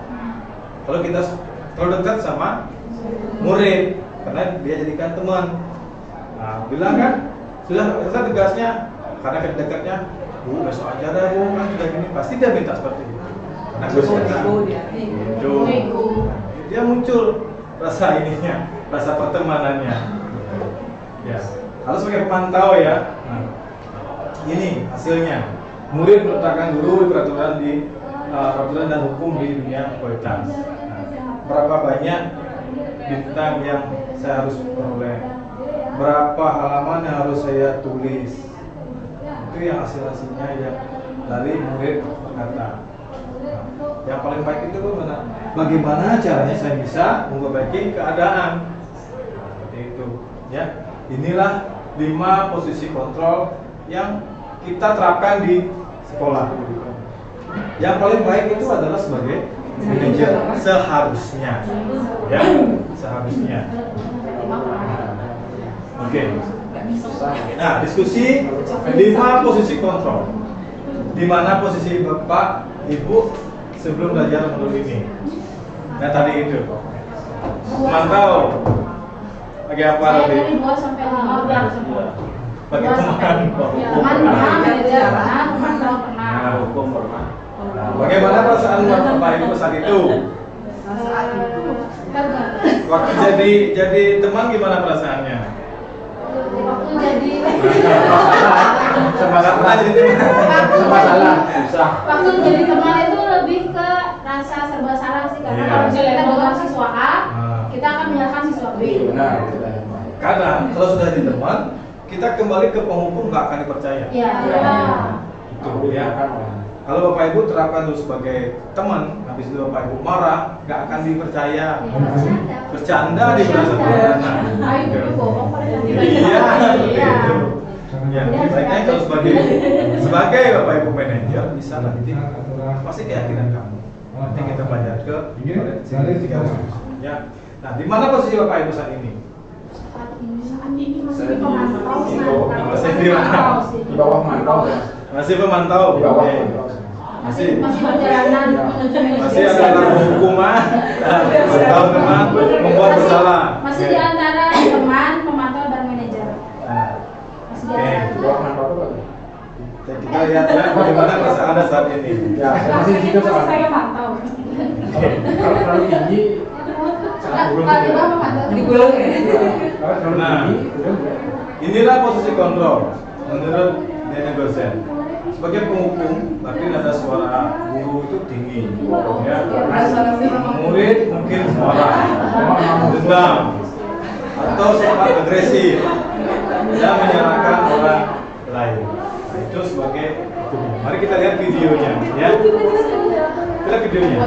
Kalau kita terlalu dekat sama murid, karena dia jadikan teman. Nah, bilang kan, sudah tegasnya, karena dekatnya, bu besok aja dah bu, kan sudah gini, pasti dia minta seperti itu. Karena dia muncul rasa ininya, rasa pertemanannya. Ya, kalau sebagai pemantau ya, nah, ini hasilnya. Murid meletakkan guru peraturan dan hukum di dunia kualitas. Nah, berapa banyak bintang yang saya harus peroleh? Berapa halaman yang harus saya tulis? Itu yang hasilnya yang dari murid berkata. Nah, yang paling baik itu bagaimana caranya saya bisa memperbaiki keadaan. Nah, seperti itu. Ya, inilah 5 posisi kontrol yang kita terapkan di sekolah. Yang paling baik itu adalah sebagai manajer seharusnya, ya, seharusnya. Oke. Nah, diskusi 5 posisi kontrol. Di mana posisi bapak, ibu sebelum belajar modul ini. Nah, tadi itu. Mantau. Bagi apa Saya tadi? dari 2 sampai 15. Bagi teman. Teman pernah, manajer pernah, pemantau pernah. Nah, hukum pernah. Nah, bagaimana perasaan bapak ibu saat itu? Waktu jadi teman gimana perasaannya? Waktu jadi Semangat pernah jadi teman. Masalah susah. waktu jadi teman itu lebih ke rasa serba salah sih, karena Iya. kalau misalnya kita dengar siswa A, Ah. kita akan menyalahkan siswa B. Benar. Kadang kalau sudah jadi teman, kita kembali ke penghukum nggak akan dipercaya. Iya. Itu ya. Kalau bapak ibu terapkan dulu sebagai teman, habis itu bapak ibu marah, nggak akan dipercaya. Bercanda di bahasa perdana. Ayo itu bohong pada nanti. Iya, seperti itu. Ya, baiknya kalau sebagai bapak ibu manajer bisa nanti pasti keyakinan kamu. Nanti kita belajar ke ya. Nah, di mana posisi bapak ibu saat ini? Saat ini masih pemantau sih. Masih di mana? Di bawah mantau ya. Masih pemantau. Di bawah Oke. mantau. Masih perjalanan menuju Masih ada dalam hukuman, pemantau teman, membuat bersalah. Masih di antara teman, pemantau dan manajer. Nah, Masih di oke. antara. Di bawah mantau itu apa? Kita lihat ya, bagaimana perasaan anda saat ini. Ya, saya masih di situ soalnya. Saya pantau. Kalau terlalu tinggi, sangat burung. Kalau di bawah pemantau. Digulung ya. Kalau terlalu Nah. tinggi, udah. Inilah posisi kontrol menurut nenek dosen. Sebagai penghukum, berarti nada suara guru itu tinggi, ya. Murid mungkin marah, dendam, atau sempat agresif, dan menyalahkan orang lain. Nah, itu sebagai hukum. Mari kita lihat videonya, ya. Kita lihat videonya.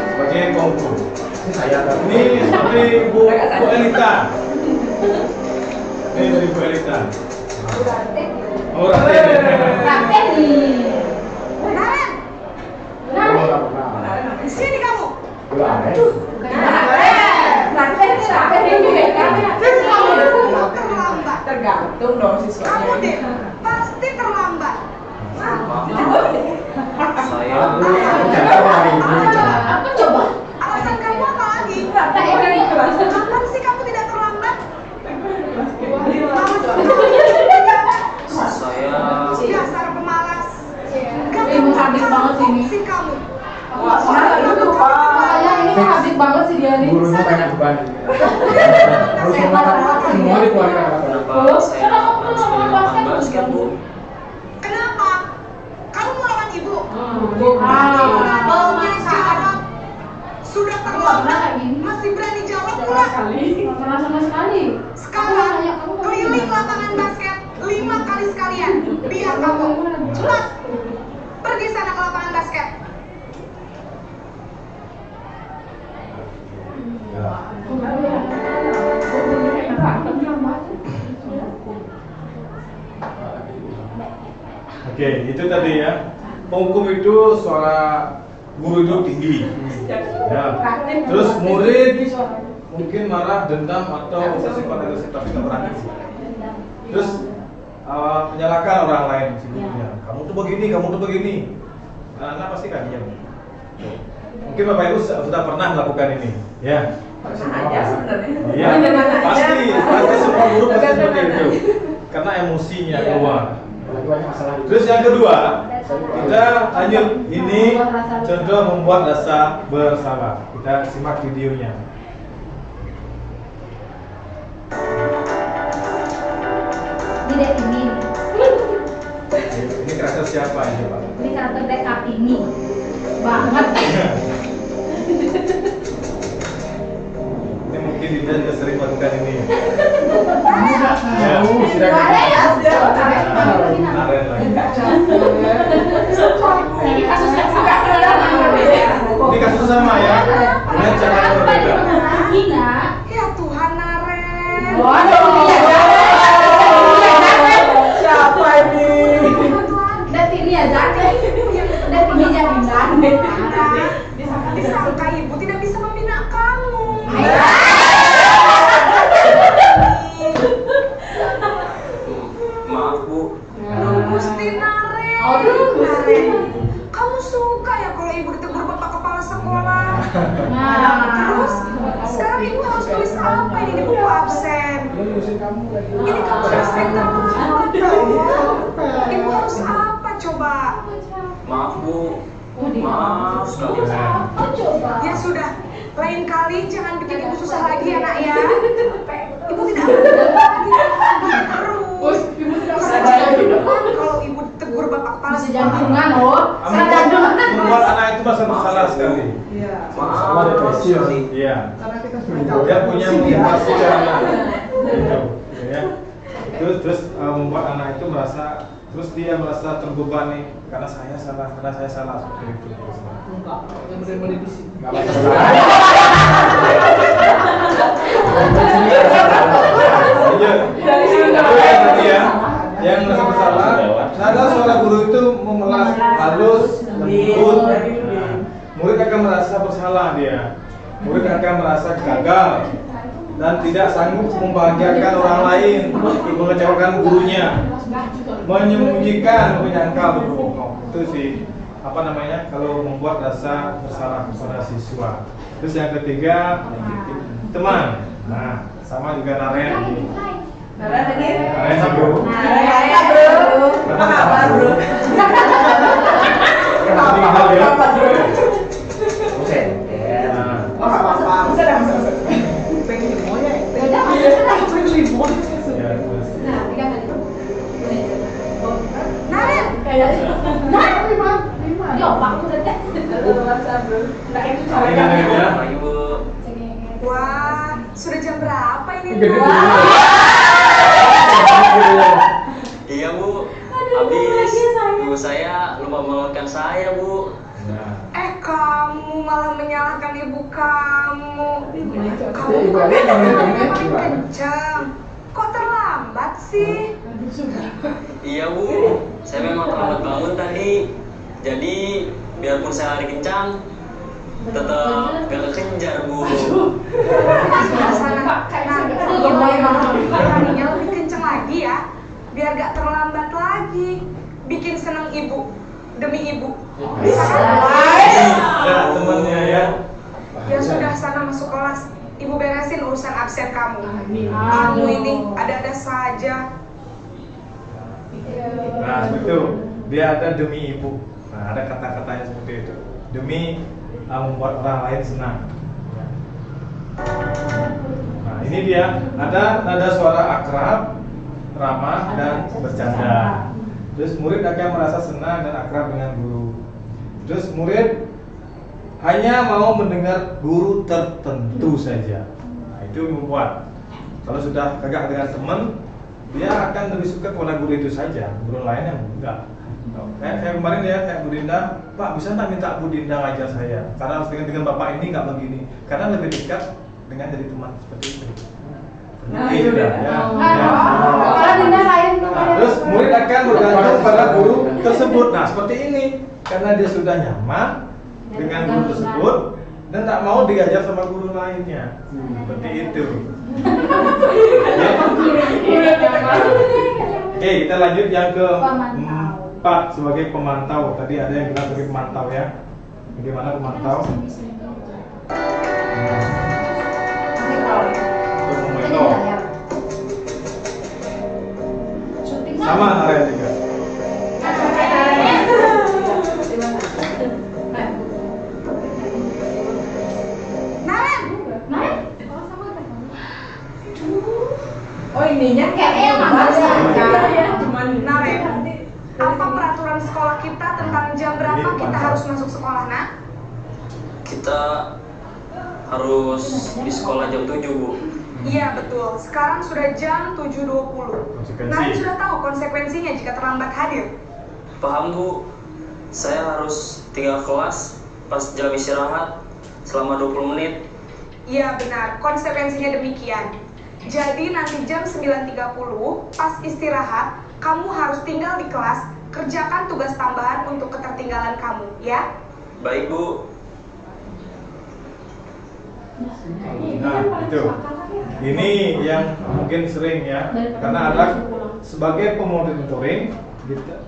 Sebagai penghukum. Ini saya ada. Ini seperti Bu Elita. Ini dari Bu Elita. Oh, Raten. Praktek nih. Di sini kamu. Praktek ini beda. Terlambat. Tergantung dong siswanya. Kamu deh pasti terlambat. Apa coba? Alasan kamu apa lagi? Praktek ini. Kapan sih kamu sih dia nih? Gurunya banyak beban. Harus semua dikeluarkan. Kenapa saya harus punya lapangan basket, Bu? Kenapa? Kamu mau lawan ibu? Mau Mau jawab? Sudah terlambat, masih berani jawab pula? pernah sama sekali. Sekarang keliling lapangan basket 5 kali sekalian. Biar kamu cepat pergi sana ke lapangan basket. Oke, itu tadi ya. Hukum itu suara guru itu tinggi. Ya. Terus murid mungkin marah, dendam atau obsesif tapi nggak berani. Terus menyalahkan orang lain si gurunya. Kamu tuh begini. Anak-anak pasti kan diam. Mungkin Bapak Ibu sudah pernah melakukan ini, ya. Aja sebenarnya. Iya, pasti semua guru pasti seperti itu. Karena emosinya keluar. Lagi banyak masalah itu. Terus yang kedua, kita lanjut. Ini contoh membuat rasa bersalah. Kita simak videonya. Ini deh ini. Ini karakter siapa ini, Pak? Ini karakter Dek Kartini. Banget. Ini mungkin Dinda juga sering melakukan ini. Ya, sudah Naren lagi. Ini kasus yang suka Ini kasus sama ya, dengan cara yang berbeda. Hina. Ya Tuhan, Naren. Siapa ini? Dan ini ya Zaki. Dan ini jadi Disangka ibu tidak bisa membina kamu. Maaf, Bu. Gusti Naren. Aduh, Gusti. Kamu suka ya kalau ibu ditegur bapak kepala sekolah? Nah, Terus sekarang ibu harus tulis apa ini di buku absen? ngurusin kamu lagi. Ini kamu harus terlambat dong. Ibu harus apa coba? Maaf, Bu. Maaf sekali. apa coba? Ya sudah, lain kali jangan bikin ibu susah lagi ya nak ya. Ibu tidak akan lagi terus. Kalau ibu tegur bapak kepala Masih sekolah. jantungan loh. Saya jantungan. Membuat anak itu merasa bersalah sekali. Iya. Sama depresi sih. Iya. Karena kita sudah tahu. Dia punya motivasi karena itu, ya. Terus membuat anak itu merasa, terus dia merasa terbebani karena saya salah seperti itu. Enggak, yang benar-benar di sini. Nggak masalah. Iya. Itu yang tadi ya, yang merasa bersalah. Sadar suara guru itu memelas halus, lembut. Nah, murid akan merasa bersalah dia. Murid akan merasa gagal dan tidak sanggup membahagiakan orang lain, mengecewakan gurunya, menyembunyikan, menyangkal, berbohong. Itu sih apa namanya kalau membuat rasa bersalah kepada siswa. Terus yang ketiga, teman. Nah, sama juga Naren ini. Naren lagi. Naren sih, Bro. Naren, bro. Apa kabar, bro? Apa, bro? Nah, Oh, nggak apa-apa. Bisa dah, bisa. Pengen limonya. Pengen limon. ya, terus. Nah, tiga kali. Naren, Nah, lima. Yo, Pak, udah deh. Nah, itu Ini caranya. kan ya. Pagi, Bu. wah sudah jam berapa ini? Gede Bu? dulu. Iya, Bu. Habis ibu saya lupa membangunkan saya, Bu. Nah, Kamu malah menyalahkan ibu kamu. Kamu Ibu kan Alia bangun makin bangun. kencang. Kok terlambat sih? Iya, Bu. Saya memang terlambat bangun tadi. Jadi, biarpun saya lari kencang, tetap gak kekejar, Bu. Sebelah sana. Nanti larinya lebih kencang lagi ya. Biar gak terlambat lagi. Bikin seneng ibu. Demi ibu. Bisa kan? ya temannya ya. Ya sudah, sana masuk kelas. Ibu beresin urusan absen kamu. Kamu ini ada-ada saja. Nah, itu dia ada demi ibu. Nah, ada kata-katanya seperti itu. Demi membuat orang lain senang. Ya. Ini dia, ada nada suara akrab, ramah, dan bercanda. Terus murid akan merasa senang dan akrab dengan guru. Terus murid hanya mau mendengar guru tertentu saja. Nah, itu membuat kalau sudah kagak dengan teman, dia akan lebih suka kepada guru itu saja, guru lain yang enggak. Kayak kemarin ya, kayak Bu Dinda, Pak bisa nggak minta Bu Dinda ngajar saya? Karena dengan Bapak ini nggak begini, karena lebih dekat dengan jadi teman seperti itu. Nah, Itu itu dah, dia. ya. Kalau Dinda lain tuh. Nah, terus murid akan bergantung pada guru tersebut. Nah, seperti ini, karena dia sudah nyaman dengan guru tersebut dan tak mau diajar sama guru lainnya. Seperti itu. Oke, kita lanjut yang ke empat sebagai pemantau. Tadi ada yang bilang sebagai pemantau ya. Bagaimana pemantau? Untuk memantau. Sama area juga. Naren, Oh ininya Kayaknya yang Cuman- mana? Cuman Naren, apa peraturan sekolah kita tentang jam berapa Ini kita mantap. harus masuk sekolah, nak? Kita harus di sekolah jam 7, Bu. Iya betul, sekarang sudah jam 7.20. Konsekuensi. Naren sudah tahu konsekuensinya jika terlambat hadir. Paham, Bu? Saya harus tinggal kelas pas jam istirahat selama 20 menit. Iya benar, konsekuensinya demikian. Jadi nanti jam 9.30 pas istirahat, kamu harus tinggal di kelas, kerjakan tugas tambahan untuk ketertinggalan kamu, ya? Baik, Bu. Nah, itu. Ini yang mungkin sering ya, karena ada sebagai pemonitoring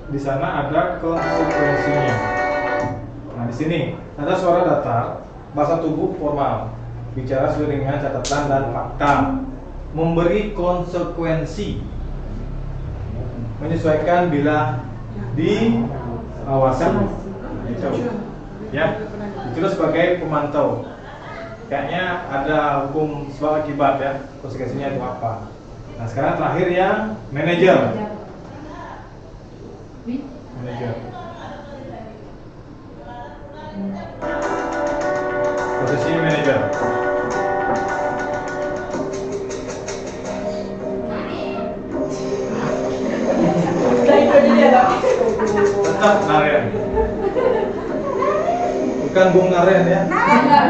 di sana ada konsekuensinya. Nah, di sini ada suara datar, bahasa tubuh formal, bicara sesuai dengan catatan dan fakta, memberi konsekuensi, menyesuaikan bila diawasi. Itu ya, itu sebagai pemantau. Kayaknya ada hukum sebab akibat ya, konsekuensinya itu apa. Nah sekarang terakhir yang manajer. Manajer. Posisi manajer. Udah itu dia dong. Tetap Naren. Bukan Bung Naren ya. Naren,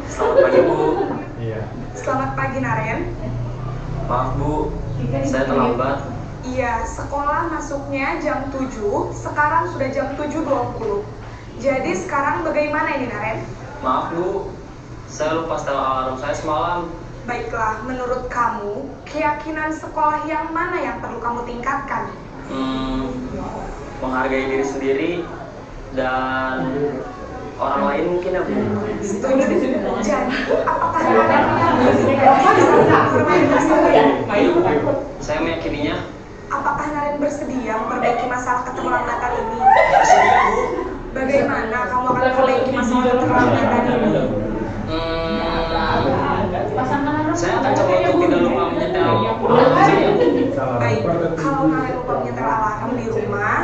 Selamat pagi, Bu. Iya. selamat pagi Naren. Maaf, Bu. Saya terlambat. Iya, sekolah masuknya jam 7, sekarang sudah jam 7.20. Jadi sekarang bagaimana ini Naren? Maaf, Bu. Saya lupa setel alarm saya semalam. Baiklah, menurut kamu, keyakinan sekolah yang mana yang perlu kamu tingkatkan? Menghargai diri sendiri dan orang lain mungkin ya, Bu. Setuju. Jadi, apakah Naren Iya, Bu. Saya meyakininya. apakah Naren bersedia memperbaiki masalah keterlambatan ini? Bersedia, Bu. Bagaimana kamu akan memperbaiki masalah keterlambatan ini? Saya akan coba untuk tidak lupa menyetel. Salah. Baik, kalau Naren lupa menyetel alarm di rumah,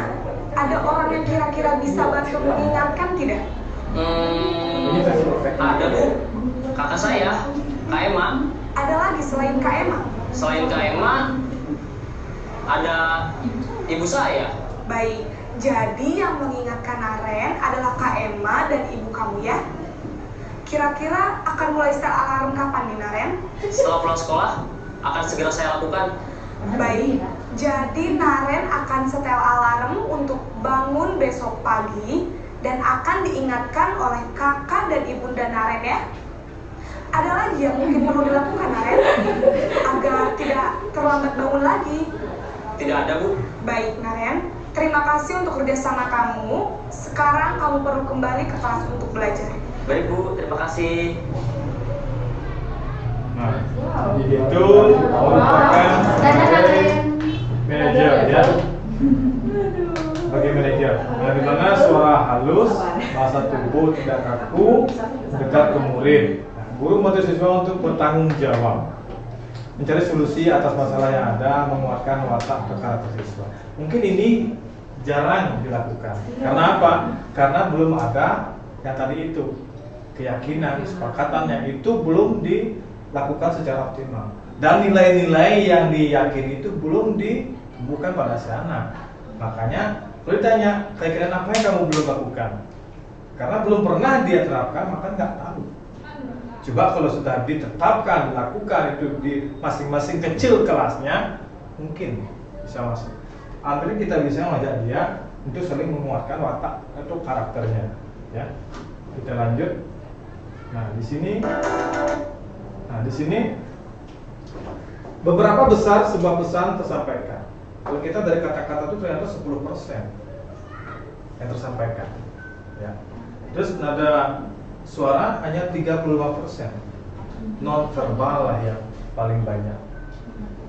ada orang yang kira-kira bisa bantu mengingatkan tidak? Ada, Bu. Kakak saya, Kak Emma. Ada lagi selain Kak Emma? Selain Kak Emma, ada ibu saya. Baik, jadi yang mengingatkan Naren adalah Kak Emma dan ibu kamu ya? Kira-kira akan mulai setel alarm kapan nih Naren? Setelah pulang sekolah, akan segera saya lakukan. Baik, jadi Naren akan setel alarm untuk bangun besok pagi dan akan diingatkan oleh kakak dan ibunda Naren ya. Ada lagi yang mungkin perlu dilakukan Naren agar tidak terlambat bangun lagi. Tidak ada, Bu. Baik Naren, terima kasih untuk kerjasama kamu. Sekarang kamu perlu kembali ke kelas untuk belajar. Baik, Bu. Terima kasih. Nah, itu merupakan sebagai manajer ya. sebagai manajer. Nah, di mana suara halus, bahasa tubuh tidak kaku, dekat ke murid. Nah, guru memotivasi siswa untuk bertanggung jawab, mencari solusi atas masalah yang ada, menguatkan watak atau karakter siswa. Mungkin ini jarang dilakukan. Karena apa? Karena belum ada yang tadi itu, keyakinan, kesepakatan yang itu belum dilakukan secara optimal. Dan nilai-nilai yang diyakini itu belum ditumbuhkan pada si anak. Makanya kalau ditanya, kira-kira apa yang kamu belum lakukan? Karena belum pernah dia terapkan, maka nggak tahu. Coba kalau sudah ditetapkan, dilakukan itu di masing-masing kecil kelasnya, mungkin bisa masuk. Akhirnya kita bisa mengajak dia untuk saling menguatkan watak atau karakternya. Ya, kita lanjut. Nah, di sini beberapa besar sebuah pesan tersampaikan. Kalau kita dari kata-kata itu ternyata 10% yang tersampaikan. Ya. Terus nada suara hanya 35%. Non verbal lah yang paling banyak.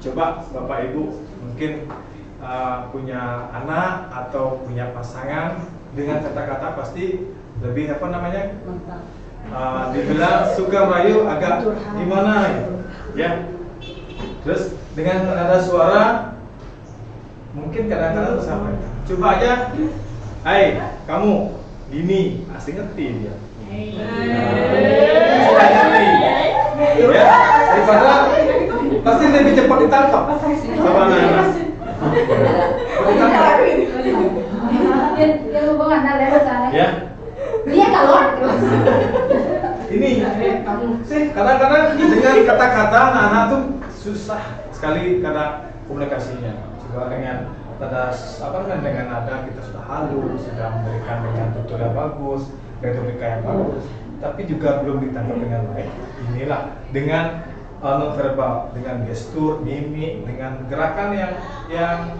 Coba Bapak Ibu mungkin punya anak atau punya pasangan, dengan kata-kata pasti lebih apa namanya? Dibilang suka merayu agak gimana gitu. Ya. Terus dengan nada suara mungkin kadang-kadang tersampaikan. Coba aja, hai kamu gini, pasti ngerti dia. Ya, daripada pasti lebih cepat ditangkap sama anak-anak. Dia hubungan ada sana. Ya. Dia kalau Ini kadang-kadang dengan kata-kata anak-anak tuh susah sekali karena komunikasinya. Coba dengan dengan nada kita sudah halus, sudah memberikan dengan tutur yang bagus, retorika yang bagus, tapi juga belum ditangkap dengan baik. Inilah dengan nonverbal, dengan gestur, mimik, dengan gerakan yang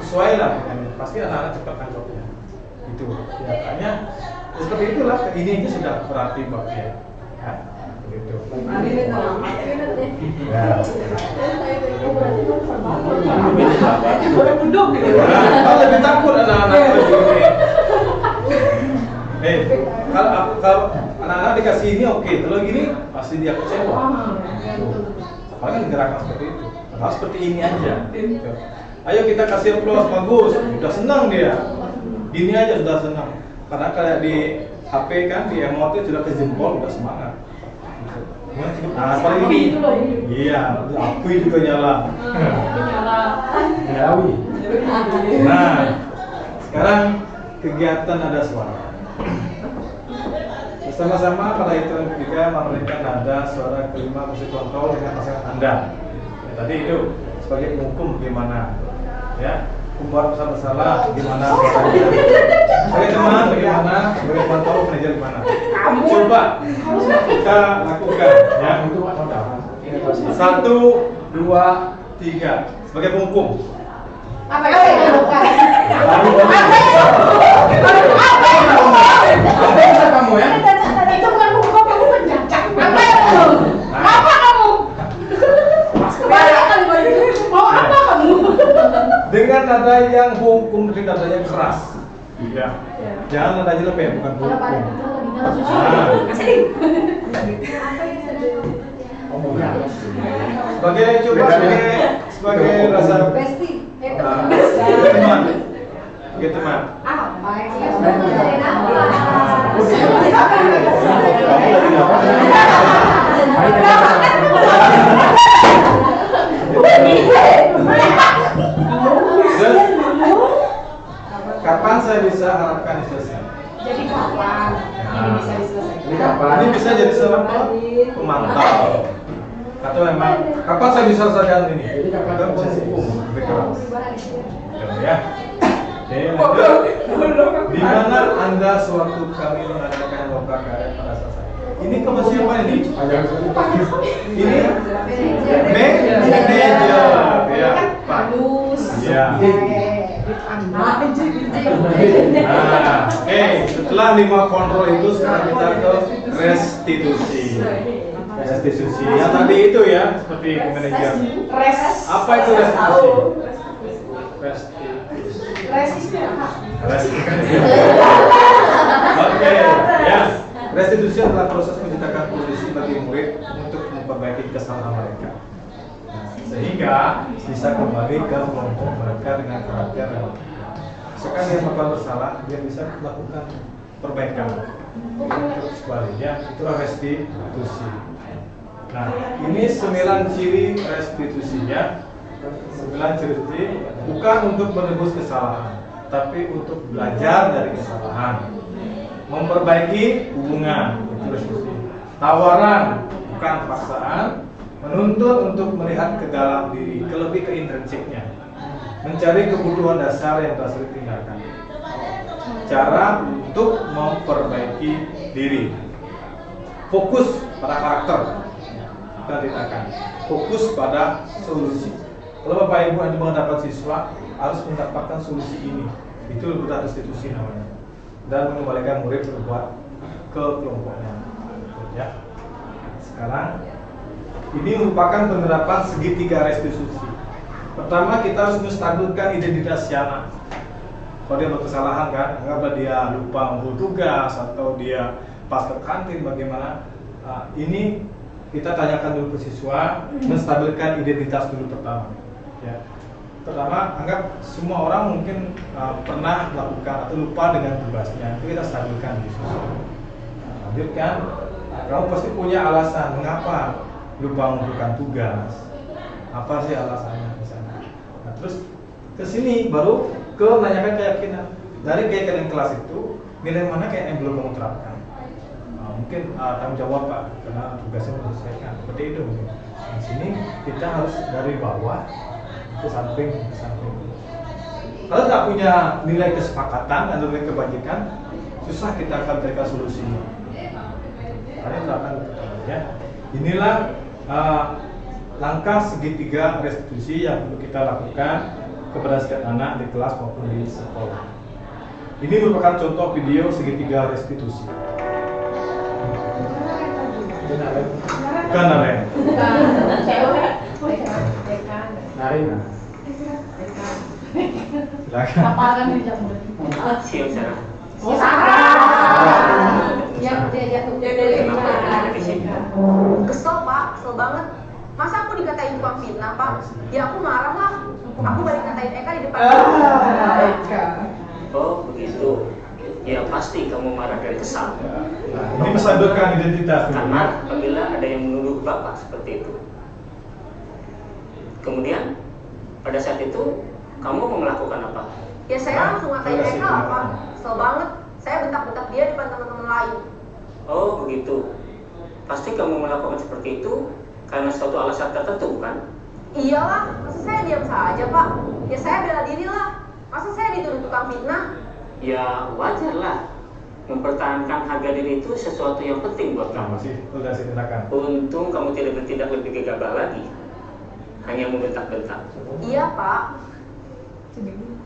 sesuai lah dengan pasti anak-anak cepat tangkapnya. Itu kelihatannya seperti itulah. Ini sudah berarti bagi dia. Ya, begitu. Ya. Kalau lebih takut anak-anak kalau anak-anak dikasih ini oke, kalau gini pasti dia kecewa. Apalagi gerakan seperti itu. Harus seperti ini aja. Ayo kita kasih aplaus bagus, udah senang dia. Gini aja sudah senang. Karena kayak di HP kan, di emote sudah ke jempol, udah semangat. Nah, paling ini. Iya, api juga nyala. Nyalawi. Nah, sekarang kegiatan ada suara. Bersama-sama pada hitungan ketiga memberikan nada suara kelima musik kontrol dengan pasangan Anda. Ya, tadi itu sebagai penghukum bagaimana, ya, membuat masalah gimana, sebagai teman bagaimana, sebagai pantau manajer gimana. Coba kita lakukan, ya. 1, 2, 3 sebagai penghukum. apa yang saya lakukan? Apa yang bisa kamu ya? Itu bukan buku kamu penjajah. Apa yang kamu? Apa kamu? Mau apa kamu? Dengan nada yang hukum, dengan nada yang keras. Iya. Jangan nadanya lembek, bukan Kalau pada hukum. itu lebih nyala susu. Sebagai rasa Besti. teman. Sebagai teman. Apa yang saya sudah ngajarin apa? Terus, kapan saya bisa harapkan ini selesai? Jadi kapan ini bisa diselesaikan? Ini bisa jadi seorang pemantau. Atau memang kapan saya bisa selesaikan ini? Kita bisa hukum lebih keras. Ya. Oke, lanjut. Di mana Anda sewaktu kami mengadakan lomba karya pada saat saya? Ini kamu siapa ini? Ini manajer, ya, Pak. Ya. Nah, oke, setelah 5 kontrol itu sekarang kita ke restitusi. Restitusi. Yang tadi itu ya, seperti manajer. Apa itu restitusi? Restitusi. Restitusi apa? Oke, ya. Restitusi adalah proses menciptakan kondisi bagi murid untuk memperbaiki kesalahan mereka. Nah, sehingga bisa kembali ke kelompok mereka dengan karakter yang sekarang yang melakukan bersalah, dia bisa melakukan perbaikan. Terus kembali, ya, itulah restitusi. Nah, ini 9 ciri restitusinya. 9 ciri bukan untuk menebus kesalahan, tapi untuk belajar dari kesalahan, memperbaiki hubungan, itu restitusi. Tawaran, bukan paksaan, menuntut untuk melihat ke dalam diri, lebih ke intrinsiknya, mencari kebutuhan dasar yang tak sering tinggalkan. Cara untuk memperbaiki diri, fokus pada karakter dan tindakan, fokus pada solusi. Kalau Bapak Ibu yang mendapat siswa harus mendapatkan solusi ini, itu sudah restitusi namanya, dan mengembalikan murid berbuat ke kelompoknya. Ya. Sekarang ini merupakan penerapan segitiga restitusi. Pertama, kita harus menstabilkan identitas si anak. Kalau dia berkesalahan kan, anggaplah dia lupa mengumpul tugas atau dia pas ke kantin bagaimana. Ini kita tanyakan dulu ke siswa, menstabilkan identitas dulu pertama. Ya. Pertama, anggap semua orang mungkin pernah melakukan atau lupa dengan tugasnya, itu kita stabilkan di siswa. Lanjutkan, kamu pasti punya alasan mengapa lupa mengumpulkan tugas. Apa sih alasannya di sana? Nah, terus ke sini baru ke menanyakan keyakinan. Dari keyakinan kelas itu, nilai mana kayak yang belum kamu terapkan? Mungkin tanggung jawab Pak, karena tugasnya menyelesaikan. Seperti itu mungkin. Di sini kita harus dari bawah ke samping. Kalau nggak punya nilai kesepakatan atau nilai kebajikan, susah kita akan berikan solusinya. Karena terapkan ya. Inilah langkah segitiga restitusi yang perlu kita lakukan kepada setiap anak di kelas maupun di sekolah. Ini merupakan contoh video segitiga restitusi. Bukan Naren. Naren. Silakan. Apalkan di jam Siap, Sarah. Oh, Sarah. Ya, dia tuh. Kenapa ada di sini? Kesel Pak, kesel banget. Masa aku dikatain tukang fitnah Pak? Ya aku marah lah. Aku balik katain Eka di depan. Eka. Oh, begitu. Ya pasti kamu marah dari kesal. Nah, ini menstabilkan identitas. Karena apabila ada yang menuduh Bapak seperti itu. Kemudian pada saat itu kamu mau melakukan apa? Ya saya langsung ngatain Eka lah Pak. Kesel banget. Saya bentak-bentak dia di depan teman-teman lain. Oh, begitu. Pasti kamu melakukan seperti itu karena suatu alasan tertentu, bukan? Iyalah, masa saya diam saja Pak? Ya saya bela diri lah. Masa saya dituduh tukang fitnah? Ya wajarlah. Mempertahankan harga diri itu sesuatu yang penting buat Nah, kamu. masih udah saya tindakan. Untung kamu tidak bertindak lebih gegabah lagi. Hanya membentak-bentak. Iya Pak.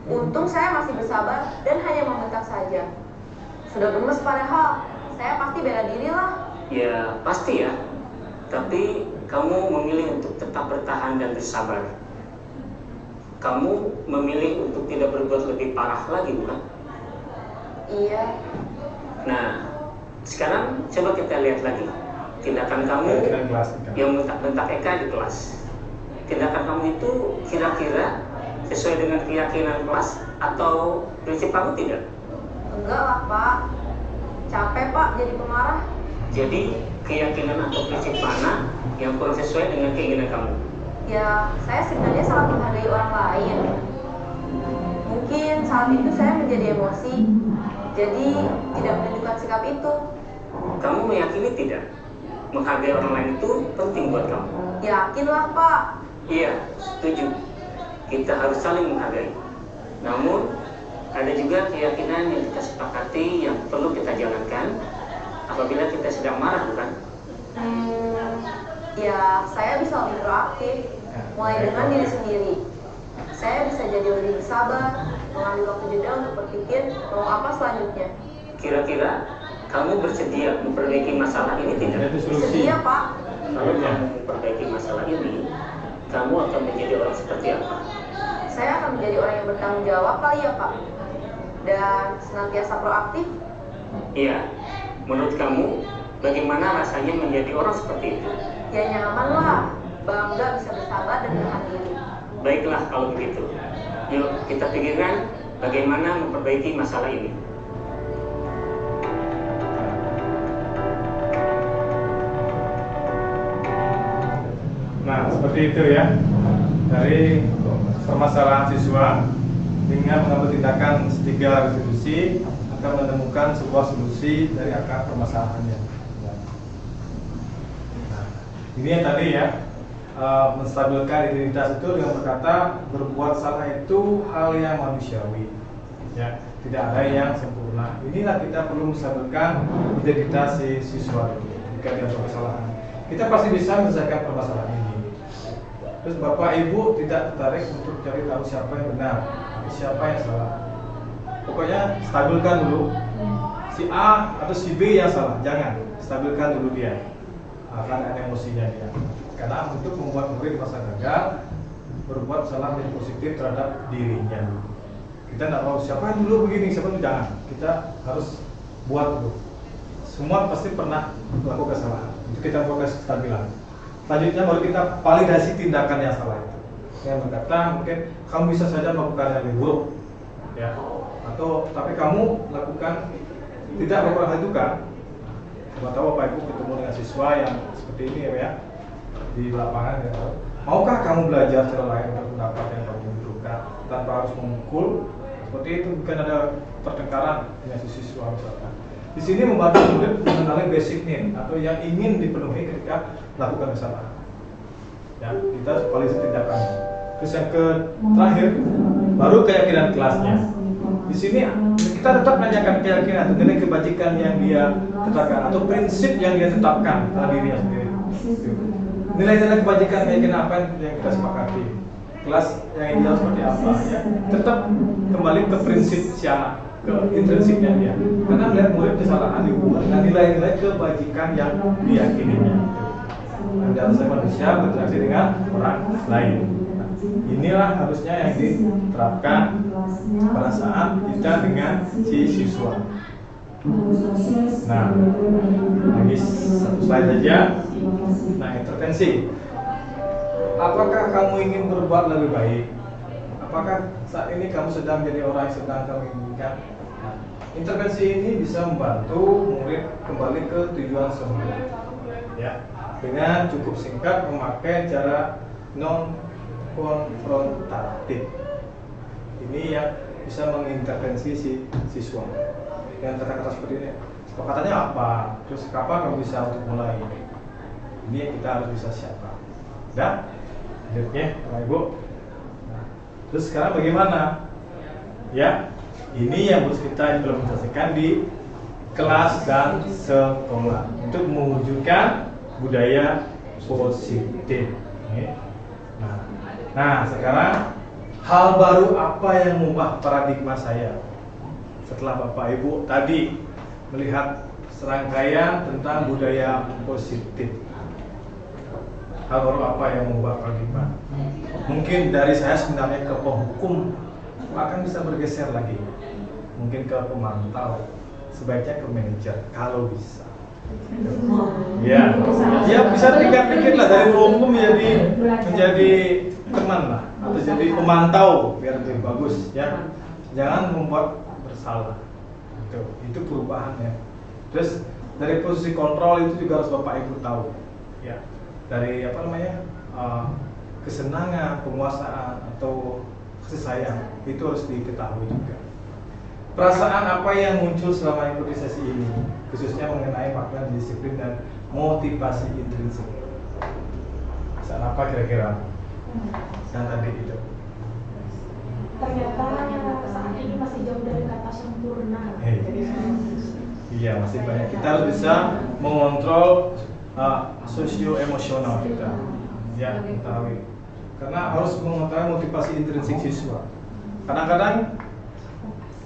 Untung saya masih bersabar dan hanya membentak saja. Sudah gemes padahal. Saya pasti bela diri lah. Ya pasti ya. Tapi kamu memilih untuk tetap bertahan dan bersabar. Kamu memilih untuk tidak berbuat lebih parah lagi, bukan? Iya. Nah, sekarang coba kita lihat lagi tindakan kamu Keyakinan kelas, kan? yang bentak-bentak Eka di kelas. Tindakan kamu itu kira-kira sesuai dengan keyakinan kelas atau prinsip kamu tidak? Enggak lah Pak. Capek Pak jadi pemarah. Jadi keyakinan atau prinsip mana yang kurang sesuai dengan keinginan kamu? Ya, saya sebenarnya sangat menghargai orang lain. Mungkin saat itu saya menjadi emosi, jadi tidak menunjukkan sikap itu. Kamu meyakini tidak? Menghargai orang lain itu penting buat kamu. Yakinlah Pak. Iya, setuju. Kita harus saling menghargai. Namun, ada juga keyakinan yang kita sepakati yang perlu kita jalankan apabila kita sedang marah, bukan? Ya, saya bisa lebih proaktif, mulai dengan diri sendiri. Saya bisa jadi lebih bersabar, mengambil waktu jeda untuk berpikir mau apa selanjutnya. Kira-kira kamu bersedia memperbaiki masalah ini tidak? Itu solusi. Sedia Pak. Kalau kamu memperbaiki masalah ini, kamu akan menjadi orang seperti apa? Saya akan menjadi orang yang bertanggung jawab kali ya Pak, dan senantiasa proaktif. Iya, menurut kamu bagaimana rasanya menjadi orang seperti itu? Ya nyaman lah, bangga bisa bersabar dan berhati diri. Baiklah kalau begitu. Yuk kita pikirkan bagaimana memperbaiki masalah ini. Nah, seperti itu ya. Dari permasalahan siswa dengan mengambil tindakan tiga restitusi akan menemukan sebuah solusi dari akar permasalahannya. Nah, ini yang tadi ya, menstabilkan identitas itu dengan berkata berbuat salah itu hal yang manusiawi, ya, tidak ada yang sempurna. Inilah kita perlu menstabilkan identitas si siswa itu. Jika dia berbuat kesalahan, kita pasti bisa menyelesaikan permasalahan ini. Terus Bapak Ibu tidak tertarik untuk cari tahu siapa yang benar, siapa yang salah. Pokoknya stabilkan dulu si A atau si B yang salah, jangan, stabilkan dulu dia. Akan ada emosinya dia. Karena untuk membuat murid merasa gagal, berbuat salah yang positif terhadap dirinya. Kita tidak tahu siapa yang dulu begini, siapa itu jangan. Kita harus buat dulu. Semua pasti pernah melakukan kesalahan. Itu kita buat kestabilan. Selanjutnya baru kita validasi tindakan yang salah itu. Yang berkata mungkin kamu bisa saja melakukan yang lebih buruk, ya. Atau tapi kamu lakukan tidak melakukan hal itu kan? Coba tahu Bapak Ibu ketemu dengan siswa yang seperti ini ya, di lapangan ya. Maukah kamu belajar secara lain untuk pendapat yang kamu butuhkan tanpa harus memukul? Seperti itu, bukan ada pertengkaran dengan siswa misalkan. Di sini membantu murid mengenali basic need atau yang ingin dipenuhi ketika melakukan kesalahan. Ya, kita validasi tindakannya. Terus yang terakhir, baru keyakinan kelasnya. Di sini kita tetap menanyakan keyakinan mengenai kebajikan yang dia tetapkan atau prinsip yang dia tetapkan pada dirinya sendiri. Nilai-nilai kebajikan keyakinan apa yang kita sepakati. Kelas yang ideal seperti apa ya. Tetap kembali ke prinsip si anak, ke intrinsiknya dia. Karena melihat murid kesalahan dihubungkan dengan nilai-nilai kebajikan yang diyakininya. Dan saya manusia berinteraksi dengan orang lain. Nah, inilah harusnya yang diterapkan pada saat kita dengan si siswa. Nah, lagi satu slide saja. Nah, intervensi. Apakah kamu ingin berbuat lebih baik? Apakah saat ini kamu sedang menjadi orang yang sedang kamu inginkan? Nah, intervensi ini bisa membantu murid kembali ke tujuan semula, ya, dengan cukup singkat memakai cara non konfrontatif. Ini yang bisa mengintervensi si siswa dengan kata-kata seperti ini. Kesepakatannya apa? Terus kapan kamu bisa untuk mulai? Ini yang kita harus bisa siapkan. Dan lanjutnya, Bapak Ibu. Nah, terus sekarang bagaimana? Ya, ini yang harus kita implementasikan di kelas dan sekolah untuk mewujudkan budaya positif. Nah, sekarang hal baru apa yang mengubah paradigma saya? Setelah Bapak Ibu tadi melihat serangkaian tentang budaya positif, hal baru apa yang mengubah paradigma? Mungkin dari saya sebenarnya ke penghukum akan bisa bergeser lagi, mungkin ke pemantau, sebaiknya ke manajer kalau bisa. Ya, ya bisa pikir lah dari penghukum menjadi teman lah, atau jadi pemantau biar lebih bagus ya. Jangan membuat bersalah. Itu perubahannya. Terus dari posisi kontrol itu juga harus Bapak Ibu tahu, ya. Dari kesenangan, penguasaan atau kasih sayang itu harus diketahui juga. Perasaan apa yang muncul selama ikuti sesi ini, khususnya mengenai makna disiplin dan motivasi intrinsik. Perasaan apa kira-kira? Yang tadi itu. Ternyata saat ini masih jauh dari kata sempurna. Iya, masih banyak. Kita harus bisa mengontrol sosio-emosional kita, ya, ketahui. Karena harus mengetahui motivasi intrinsik siswa. Kadang-kadang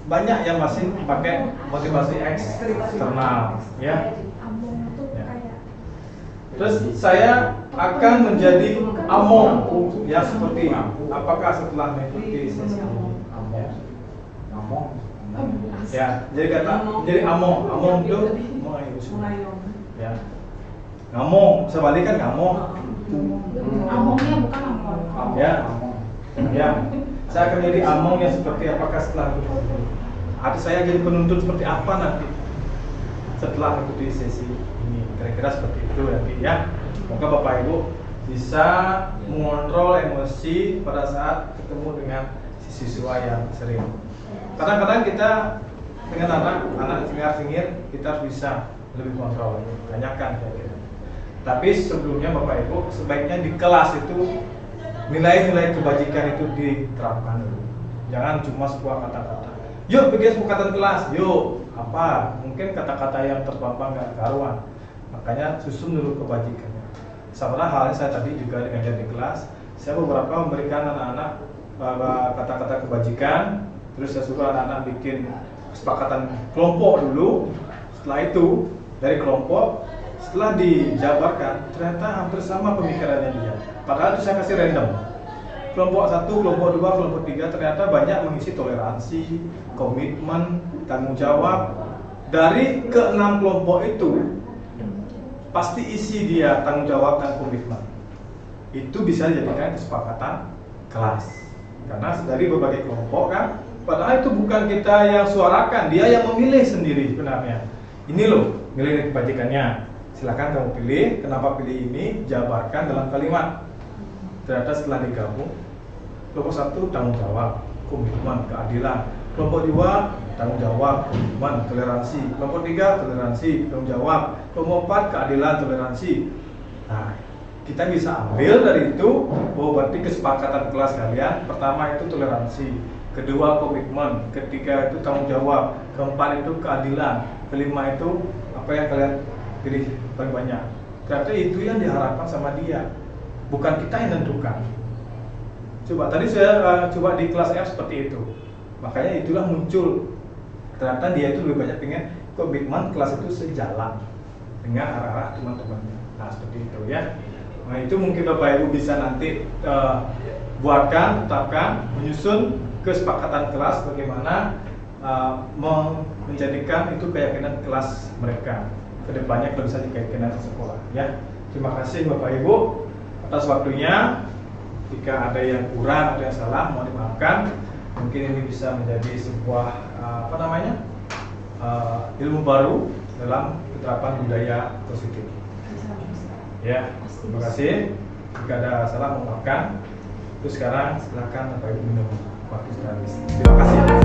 banyak yang masih pakai motivasi eksternal, ya. Terus saya akan menjadi among yang seperti apakah setelah mengikuti sesi ini? Ngomong. Ya, jadi kata menjadi among itu Mengayomi. ya. Ngamong, sebalik kan ngamong. Amongnya bukan among. Ya. Ya. Saya akan menjadi among yang seperti apakah setelah itu? Atau saya jadi penuntut seperti apa nanti setelah mengikuti sesi ini? Kira-kira seperti itu nanti ya. Semoga Bapak Ibu bisa mengontrol emosi pada saat ketemu dengan siswa yang sering. Kadang-kadang kita dengan anak sengir kita harus bisa lebih kontrol, tanyakan kayak gitu. Tapi sebelumnya Bapak Ibu sebaiknya di kelas itu nilai-nilai kebajikan itu diterapkan dulu. Jangan cuma sebuah kata-kata. Yuk bikin kesepakatan kelas, yuk apa? Mungkin kata-kata yang terpampang nggak karuan. Makanya susun dulu kebajikannya. Sama halnya saya tadi juga dengan di kelas, saya beberapa memberikan anak-anak kata-kata kebajikan, terus saya suruh anak-anak bikin kesepakatan kelompok dulu. Setelah itu dari kelompok, setelah dijabarkan ternyata hampir sama pemikirannya dia. Padahal itu saya kasih random. Kelompok 1, kelompok 2, kelompok 3 ternyata banyak mengisi toleransi, komitmen, tanggung jawab. Dari ke-6 kelompok itu pasti isi dia tanggung jawab dan komitmen. Itu bisa dijadikan kesepakatan kelas. Karena dari berbagai kelompok kan, padahal itu bukan kita yang suarakan, dia yang memilih sendiri sebenarnya. Ini loh nilai kebajikannya. Silakan kamu pilih, kenapa pilih ini, jabarkan dalam kalimat. Ternyata setelah digabung, kelompok 1 tanggung jawab, komitmen, keadilan. Kelompok 2 tanggung jawab, komitmen, toleransi. Kelompok 3 toleransi, tanggung jawab. Kelompok 4 keadilan, toleransi. Nah, kita bisa ambil dari itu, oh berarti kesepakatan kelas kalian. Pertama itu toleransi, kedua komitmen, ketiga itu tanggung jawab, keempat itu keadilan, kelima itu apa yang kalian pilih paling banyak. Ternyata itu yang diharapkan sama dia, bukan kita yang tentukan. Coba tadi saya coba di kelas F seperti itu, makanya itulah muncul. Ternyata dia itu lebih banyak pengen komitmen kelas itu sejalan dengan arah-arah teman-temannya. Nah seperti itu ya. Nah itu mungkin Bapak Ibu bisa nanti buatkan, tetapkan, menyusun kesepakatan kelas bagaimana menjadikan itu keyakinan kelas mereka. Kedepannya kalau bisa keyakinan sekolah ya. Terima kasih Bapak Ibu atas waktunya. Jika ada yang kurang, ada yang salah, mohon dimaafkan. Mungkin ini bisa menjadi sebuah ilmu baru dalam penerapan budaya positif. Ya, terima kasih. Jika ada salah, mohon maafkan. Terus sekarang silakan Bapak Ibu minum waktu sudah habis. Terima kasih.